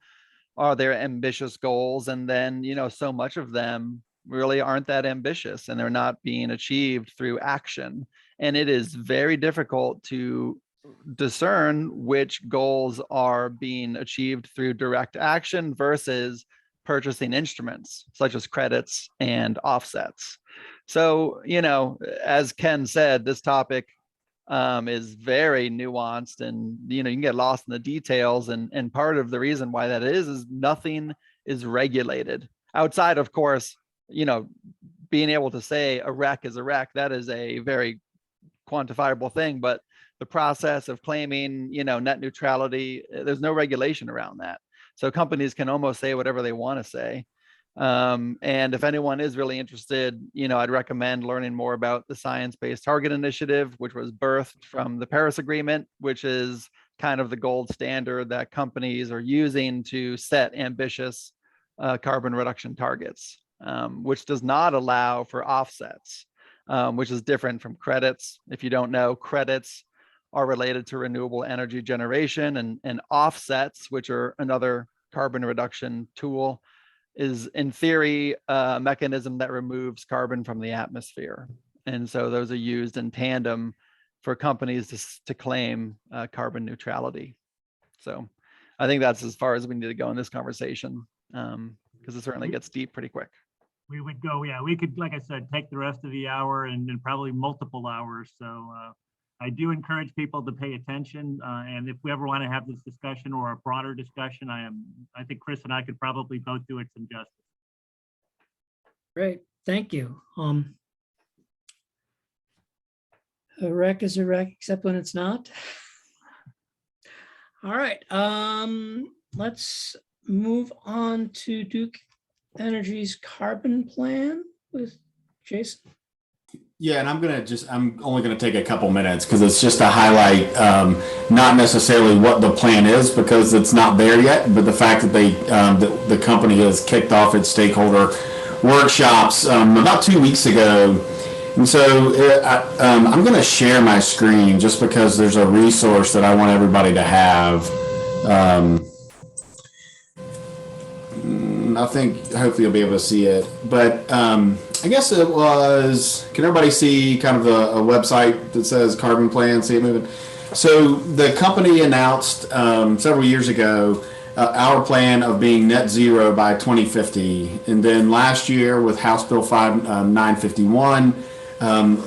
are their ambitious goals, and then, so much of them really aren't that ambitious, and they're not being achieved through action. And it is very difficult to discern which goals are being achieved through direct action versus purchasing instruments such as credits and offsets. So, as Ken said, this topic is very nuanced, and you can get lost in the details, and part of the reason why that is nothing is regulated outside, of course, being able to say a REC is a REC. That is a very quantifiable thing, but the process of claiming net neutrality, there's no regulation around that, so companies can almost say whatever they want to say. And if anyone is really interested, I'd recommend learning more about the Science-Based Target Initiative, which was birthed from the Paris Agreement, which is kind of the gold standard that companies are using to set ambitious carbon reduction targets, which does not allow for offsets, which is different from credits. If you don't know, credits are related to renewable energy generation, and offsets, which are another carbon reduction tool, is in theory a mechanism that removes carbon from the atmosphere. And so those are used in tandem for companies to claim carbon neutrality. So I think that's as far as we need to go in this conversation, because it certainly gets deep pretty quick. We would go, yeah, we could, like I said, take the rest of the hour and probably multiple hours. So I do encourage people to pay attention. And if we ever want to have this discussion or a broader discussion, I think Chris and I could probably both do it some justice. Great, thank you. A REC is a REC, except when it's not. All right, let's move on to Duke Energy's carbon plan with Jason. Yeah, and I'm only gonna take a couple minutes because it's just to highlight not necessarily what the plan is, because it's not there yet, but the fact that the company has kicked off its stakeholder workshops about 2 weeks ago. And so I'm going to share my screen just because there's a resource that I want everybody to have. I think hopefully you'll be able to see it. But I guess it was, can everybody see kind of a website that says Carbon Plan, see it moving? So the company announced several years ago our plan of being net zero by 2050. And then last year with House Bill 951,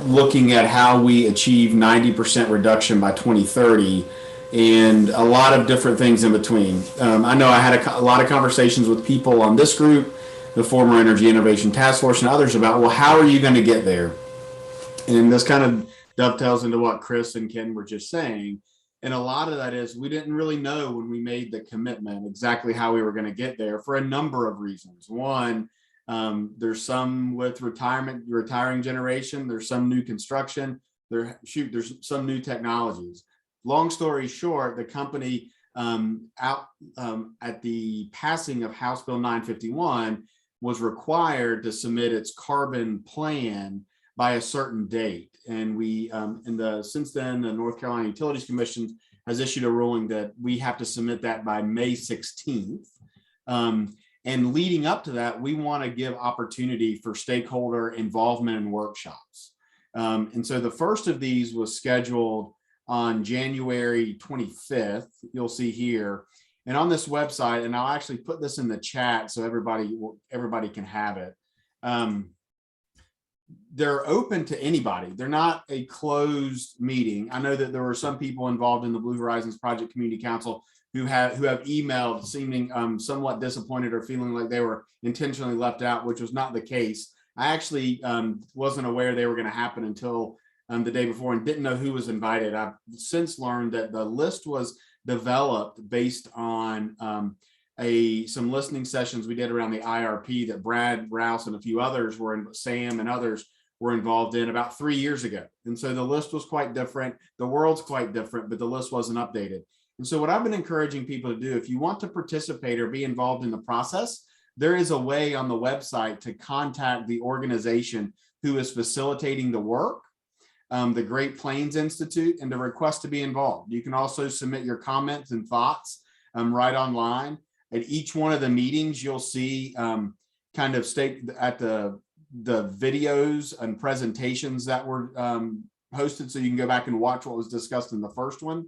looking at how we achieve 90% reduction by 2030 and a lot of different things in between. I know I had a lot of conversations with people on this group, the former Energy Innovation Task Force and others about, well, how are you going to get there? And this kind of dovetails into what Chris and Ken were just saying. And a lot of that is we didn't really know when we made the commitment exactly how we were going to get there for a number of reasons. One, there's some with retiring generation, there's some new construction, there's some new technologies. Long story short, the company at the passing of House Bill 951 was required to submit its carbon plan by a certain date. And we, since then, the North Carolina Utilities Commission has issued a ruling that we have to submit that by May 16th. And leading up to that, we want to give opportunity for stakeholder involvement in workshops. And so the first of these was scheduled on January 25th, you'll see here. And on this website, and I'll actually put this in the chat so everybody can have it. They're open to anybody. They're not a closed meeting. I know that there were some people involved in the Blue Horizons Project Community Council who have emailed seeming somewhat disappointed or feeling like they were intentionally left out, which was not the case. I actually wasn't aware they were going to happen until the day before and didn't know who was invited. I've since learned that the list was developed based on some listening sessions we did around the IRP that Brad Rouse and a few others Sam and others were involved in about 3 years ago. And so the list was quite different. The world's quite different, but the list wasn't updated. And so what I've been encouraging people to do, if you want to participate or be involved in the process, there is a way on the website to contact the organization who is facilitating the work, the Great Plains Institute, and to request to be involved. You can also submit your comments and thoughts right online. At each one of the meetings, you'll see kind of state at the videos and presentations that were hosted, so you can go back and watch what was discussed in the first one.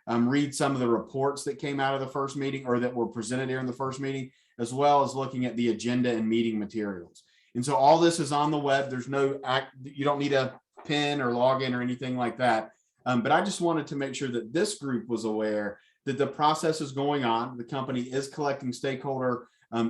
Read some of the reports that came out of the first meeting or that were presented here in the first meeting, as well as looking at the agenda and meeting materials. And so all this is on the web. There's you don't need a PIN or login or anything like that. But I just wanted to make sure that this group was aware that the process is going on. The company is collecting stakeholder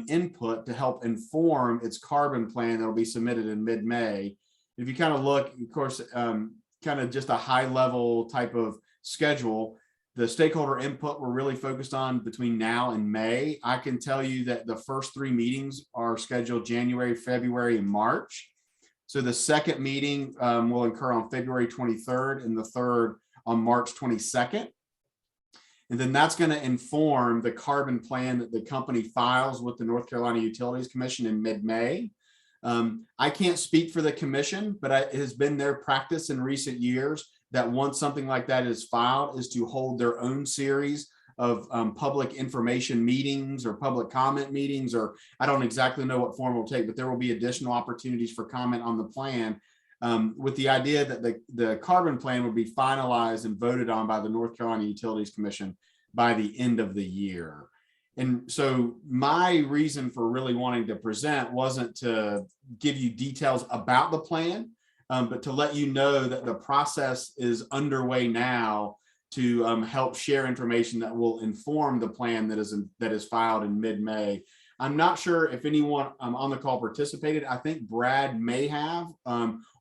input to help inform its carbon plan that will be submitted in mid-May. If you kind of look, of course, kind of just a high level type of schedule, the stakeholder input we're really focused on between now and May. I can tell you that the first 3 meetings are scheduled January, February, and March. So the second meeting will occur on February 23rd and the third on March 22nd. And then that's going to inform the carbon plan that the company files with the North Carolina Utilities Commission in mid-May. I can't speak for the commission, but it has been their practice in recent years that once something like that is filed is to hold their own series of public information meetings or public comment meetings, or I don't exactly know what form it will take, but there will be additional opportunities for comment on the plan with the idea that the carbon plan will be finalized and voted on by the North Carolina Utilities Commission by the end of the year. And so my reason for really wanting to present wasn't to give you details about the plan, but to let you know that the process is underway now to help share information that will inform the plan that is filed in mid-May. I'm not sure if anyone on the call participated. I think Brad may have,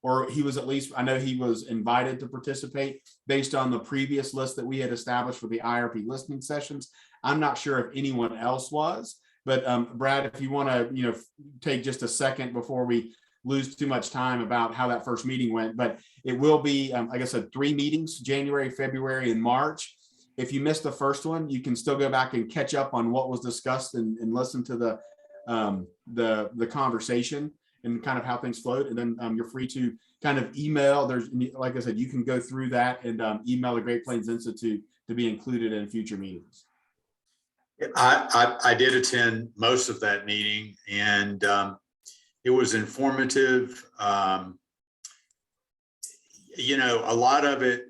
or he was at least, I know he was invited to participate based on the previous list that we had established for the IRP listening sessions. I'm not sure if anyone else was, but Brad, if you want to, take just a second before we lose too much time about how that first meeting went, but it will be, like I said, 3 meetings, January, February, and March. If you missed the first one, you can still go back and catch up on what was discussed and listen to the conversation. and kind of how things float. And then you're free to kind of email. There's, like I said, you can go through that and email the Great Plains Institute to be included in future meetings. I did attend most of that meeting, and it was informative. You know, a lot of it,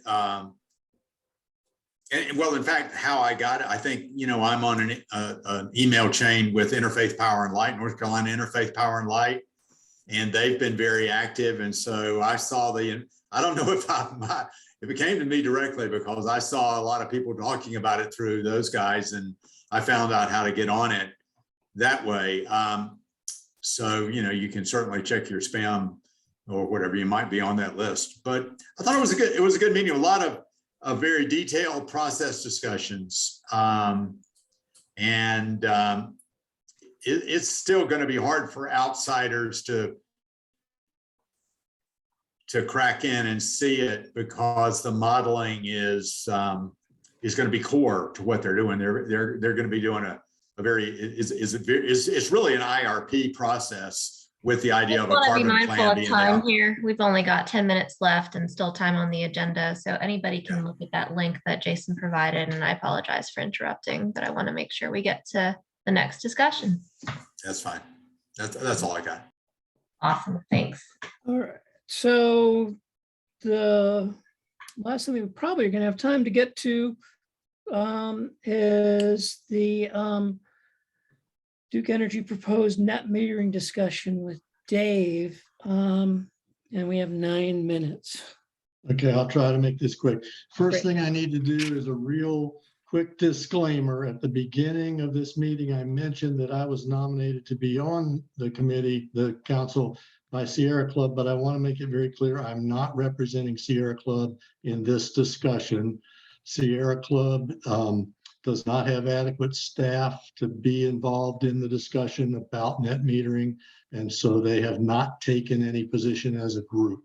and well, in fact, how I got it, I think, you know, I'm on an email chain with Interfaith Power and Light, North Carolina Interfaith Power and Light, and they've been very active. And so I saw I don't know if it came to me directly, because I saw a lot of people talking about it through those guys, and I found out how to get on it that way. So, you know, you can certainly check your spam or whatever, you might be on that list. But I thought it was a good meeting, a lot of very detailed process discussions. It's still going to be hard for outsiders to crack in and see it, because the modeling is going to be core to what they're doing. They're going to be doing it's really an IRP process with the idea of a carbon plan. Be mindful of time here. We've only got 10 minutes left and still time on the agenda. So anybody can look at that link that Jason provided, and I apologize for interrupting, but I want to make sure we get to the next discussion. That's fine. That's all I got. Awesome. Thanks. All right. So the last thing we probably are going to have time to get to is the Duke Energy proposed net metering discussion with Dave. And we have 9 minutes. Okay, I'll try to make this quick. First Great. thing I need to do is a real quick disclaimer. At the beginning of this meeting, I mentioned that I was nominated to be on the committee, the council, by Sierra Club, but I want to make it very clear, I'm not representing Sierra Club in this discussion. Sierra Club does not have adequate staff to be involved in the discussion about net metering, and so they have not taken any position as a group.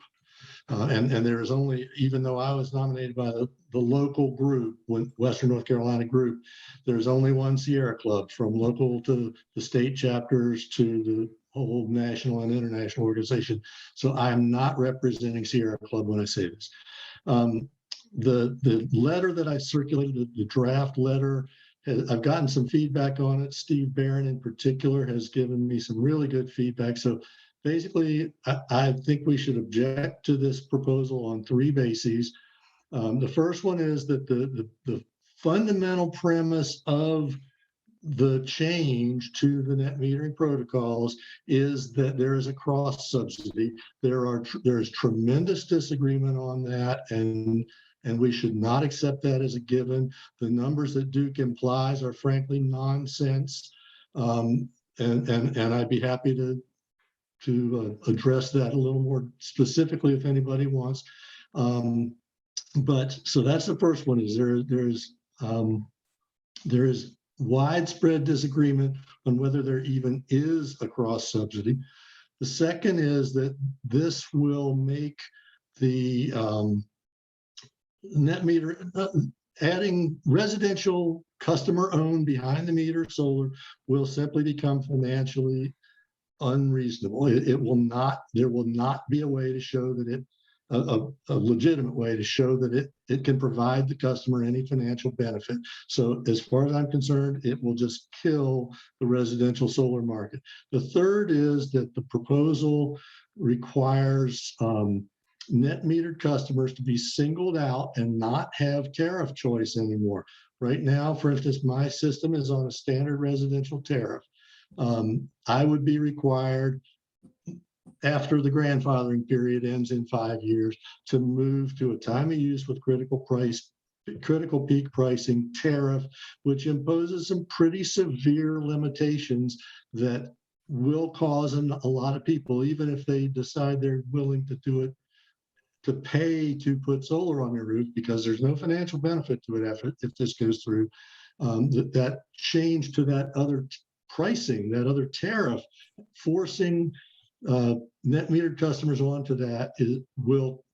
And there is only, even though I was nominated by the local group, Western North Carolina group, there's only one Sierra Club, from local to the state chapters to the whole national and international organization. So I'm not representing Sierra Club when I say this. The letter that I circulated, the draft letter, I've gotten some feedback on it. Steve Barron in particular has given me some really good feedback. So basically, I think we should object to this proposal on 3 bases. The first one is that the fundamental premise of the change to the net metering protocols is that there is a cross subsidy. There is tremendous disagreement on that, and we should not accept that as a given. The numbers that Duke implies are frankly nonsense, and I'd be happy to address that a little more specifically if anybody wants. But so that's the first one. Is there is widespread disagreement on whether there even is a cross subsidy. The second is that this will make the net meter, adding residential customer owned behind the meter solar will simply become financially unreasonable. There will not be a way to show that a legitimate way to show that it can provide the customer any financial benefit. So as far as I'm concerned, it will just kill the residential solar market. The third is that the proposal requires net metered customers to be singled out and not have tariff choice anymore. Right now, for instance, my system is on a standard residential tariff. I would be required, after the grandfathering period ends in 5 years, to move to a time of use with critical peak pricing tariff, which imposes some pretty severe limitations that will cause a lot of people, even if they decide they're willing to do it, to pay to put solar on their roof, because there's no financial benefit to it if this goes through. That change to that other pricing, that other tariff, forcing net metered customers onto that will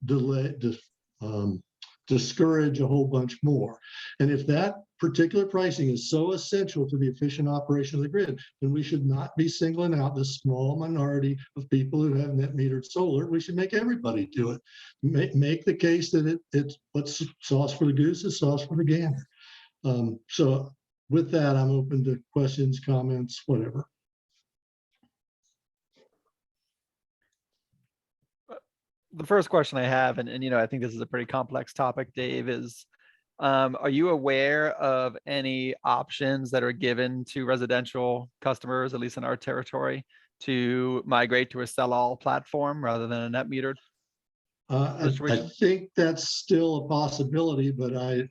discourage a whole bunch more. And if that particular pricing is so essential to the efficient operation of the grid, then we should not be singling out this small minority of people who have net metered solar. We should make everybody do it. Make the case that it's what's sauce for the goose is sauce for the gander. So with that, I'm open to questions, comments, whatever. The first question I have, and you know, I think this is a pretty complex topic, Dave, is are you aware of any options that are given to residential customers, at least in our territory, to migrate to a sell-all platform rather than a net metered? I think that's still a possibility, but I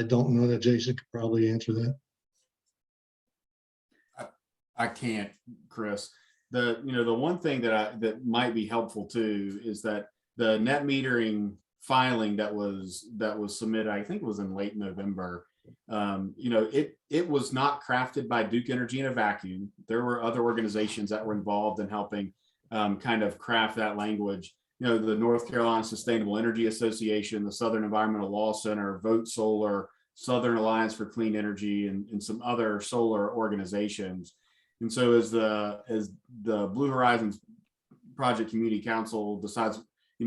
don't know that Jason could probably answer that. I can't, Chris. The one thing that might be helpful too is that the net metering filing that was submitted, I think it was in late November. It was not crafted by Duke Energy in a vacuum. There were other organizations that were involved in helping kind of craft that language. The North Carolina Sustainable Energy Association, the Southern Environmental Law Center, Vote Solar, Southern Alliance for Clean Energy, and some other solar organizations. And so as the Blue Horizons Project Community Council decides,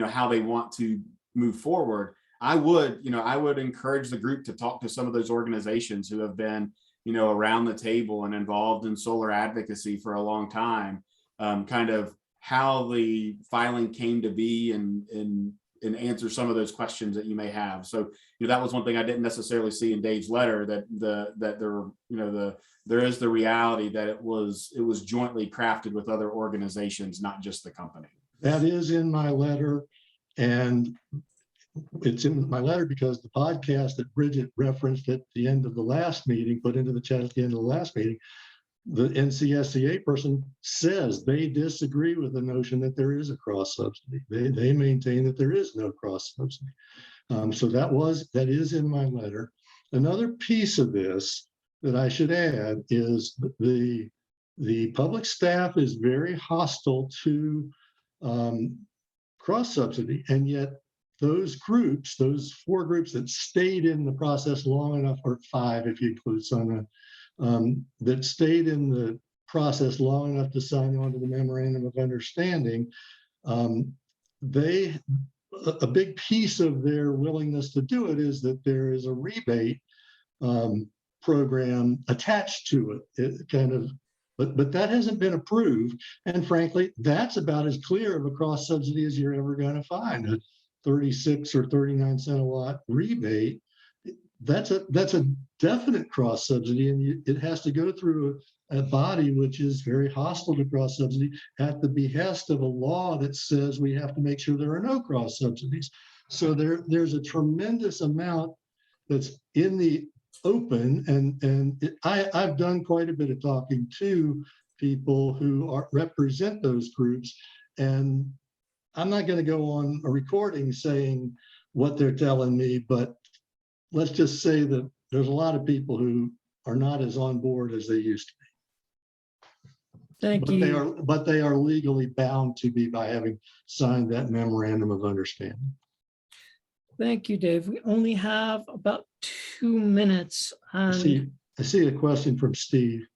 how they want to move forward, I would encourage the group to talk to some of those organizations who have been, around the table and involved in solar advocacy for a long time, kind of how the filing came to be and answer some of those questions that you may have. So, that was one thing I didn't necessarily see in Dave's letter, that there is the reality that it was jointly crafted with other organizations, not just the company. That is in my letter, and it's in my letter because the podcast that Bridget referenced at the end of the last meeting, put into the chat at the end of the last meeting, the NCSCA person says they disagree with the notion that there is a cross subsidy. They maintain that there is no cross subsidy. So that is in my letter. Another piece of this that I should add is the public staff is very hostile to cross subsidy, and yet those groups, those 4 groups that stayed in the process long enough, or 5 if you include some, that stayed in the process long enough to sign on to the memorandum of understanding, a big piece of their willingness to do it is that there is a rebate program attached to it. But that hasn't been approved. And frankly, that's about as clear of a cross subsidy as you're ever going to find. A 36 or 39 cent a watt rebate, that's a definite cross subsidy, and it has to go through a body which is very hostile to cross subsidy at the behest of a law that says we have to make sure there are no cross subsidies. So there's a tremendous amount that's in the open, and I've done quite a bit of talking to people who represent those groups, and I'm not going to go on a recording saying what they're telling me, but let's just say that there's a lot of people who are not as on board as they used to be. Thank you. But they are legally bound to be by having signed that memorandum of understanding. Thank you, Dave. We only have about 2 minutes. I see a question from Steve.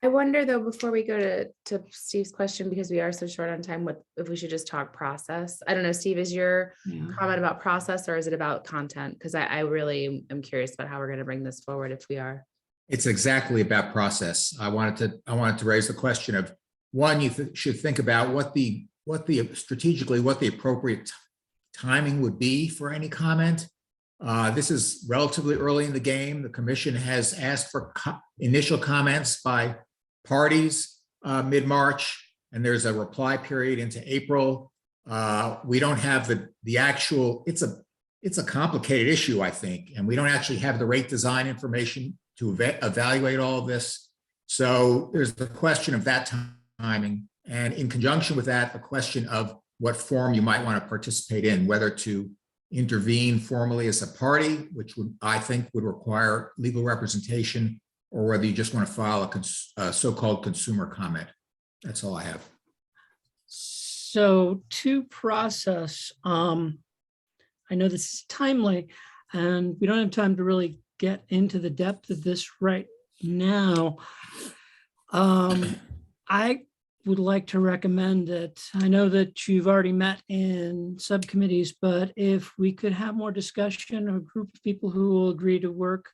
I wonder though, before we go to Steve's question, because we are so short on time, if we should just talk process. I don't know, Steve, is your comment about process or is it about content? Because I really am curious about how we're going to bring this forward if we are. It's exactly about process. I wanted to raise the question of, one, you should think about what the strategically what the appropriate timing would be for any comment. This is relatively early in the game. The commission has asked for initial comments by parties mid-March, and there's a reply period into April. We don't have the actual, it's a complicated issue, I think, and we don't actually have the rate design information to evaluate all of this. So there's the question of that timing, and in conjunction with that, the question of what form you might want to participate in, whether to intervene formally as a party, which I think would require legal representation, or whether you just want to file a so-called consumer comment. That's all I have. So to process, I I know this is timely, and we don't have time to really get into the depth of this right now. I would like to recommend that, I know that you've already met in subcommittees, but if we could have more discussion, a group of people who will agree to work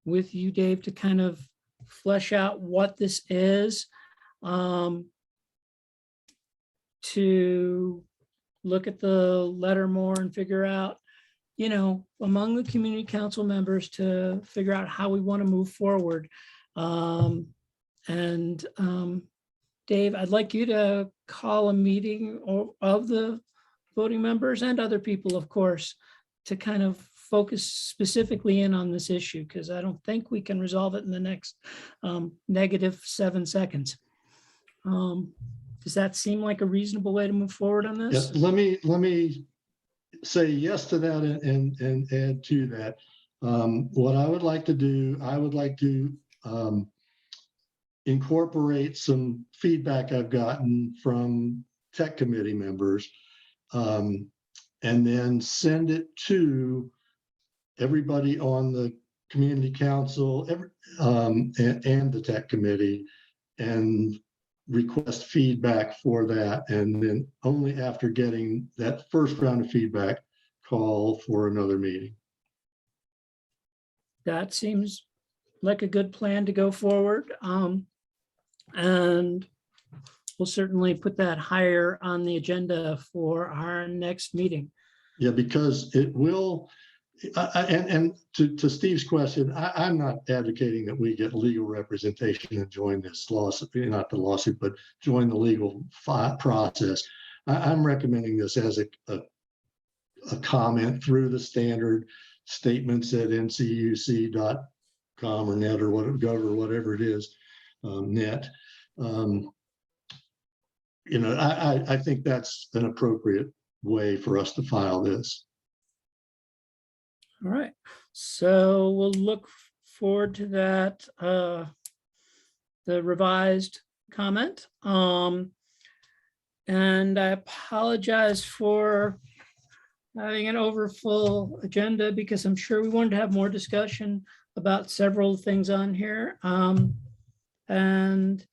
with you, Dave, to kind of flesh out what this is, to look at the letter more and figure out, you know, among the community council members, to figure out how we want to move forward. Dave, I'd like you to call a meeting of the voting members and other people, of course, to kind of focus specifically in on this issue, because I don't think we can resolve it in the next -7 seconds. Does that seem like a reasonable way to move forward on this? Yes, let me say yes to that and add to that. What I would like to do, I would like to incorporate some feedback I've gotten from tech committee members, and then send it to everybody on the community council and the tech committee, and request feedback for that. And then only after getting that first round of feedback, call for another meeting. That seems like a good plan to go forward. And we'll certainly put that higher on the agenda for our next meeting. Yeah, because it will, and to Steve's question, I'm not advocating that we get legal representation and join this lawsuit, not the lawsuit, but join the legal process. I'm recommending this as a comment through the standard statements at ncuc.com or net or whatever it is, net. You know, I think that's an appropriate way for us to file this. All right, so we'll look forward to that, the revised comment. And I apologize for having an overfull agenda, because I'm sure we wanted to have more discussion about several things on here. And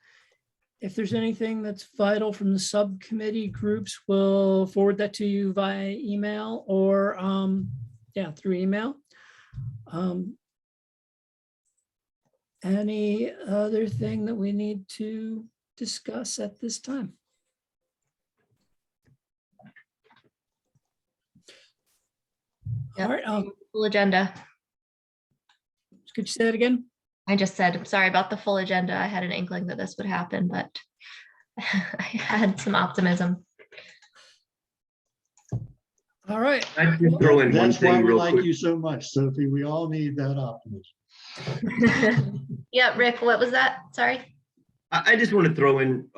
if there's anything that's vital from the subcommittee groups, we'll forward that to you via email or through email. Any other thing that we need to discuss at this time? Yep. All right. Full agenda. Could you say that again? I just said, I'm sorry about the full agenda. I had an inkling that this would happen, but I had some optimism. All right. I can throw in one That's why thing we real like quick. you so much, Sophie. We all need that optimism. Yeah, Rick, what was that? Sorry. I just want to throw in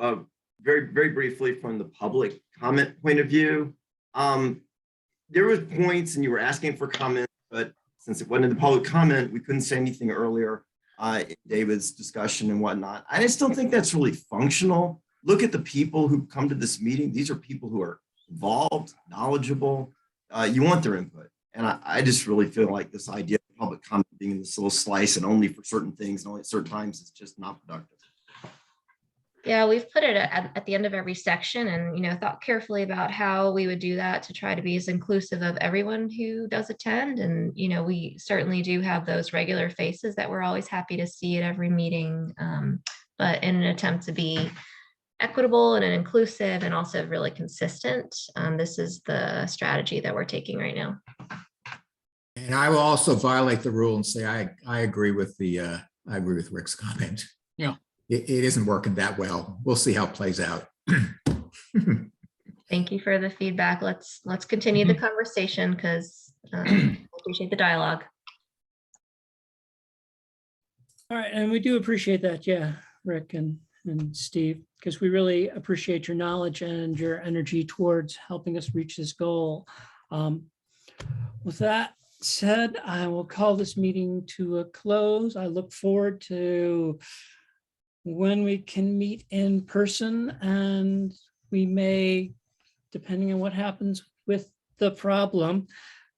very, very briefly from the public comment point of view. There was points and you were asking for comments, but since it wasn't in the public comment, we couldn't say anything earlier in David's discussion and whatnot. I just don't think that's really functional. Look at the people who come to this meeting. These are people who are involved, knowledgeable. You want their input. And I just really feel like this idea of public comment being in this little slice and only for certain things and only at certain times is just not productive. Yeah, we've put it at the end of every section and, thought carefully about how we would do that to try to be as inclusive of everyone who does attend. And, we certainly do have those regular faces that we're always happy to see at every meeting. But in an attempt to be equitable and inclusive and also really consistent, this is the strategy that we're taking right now. And I will also violate the rule and say I agree with Rick's comment. Yeah. It isn't working that well. We'll see how it plays out. Thank you for the feedback. Let's continue the conversation because I appreciate the dialogue. All right, and we do appreciate that, yeah, Rick and Steve, because we really appreciate your knowledge and your energy towards helping us reach this goal. With that said, I will call this meeting to a close. I look forward to when we can meet in person, and we may, depending on what happens with the problem,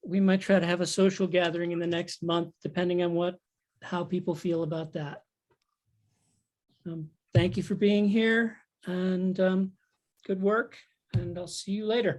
we might try to have a social gathering in the next month, depending on how people feel about that. Thank you for being here and good work, and I'll see you later.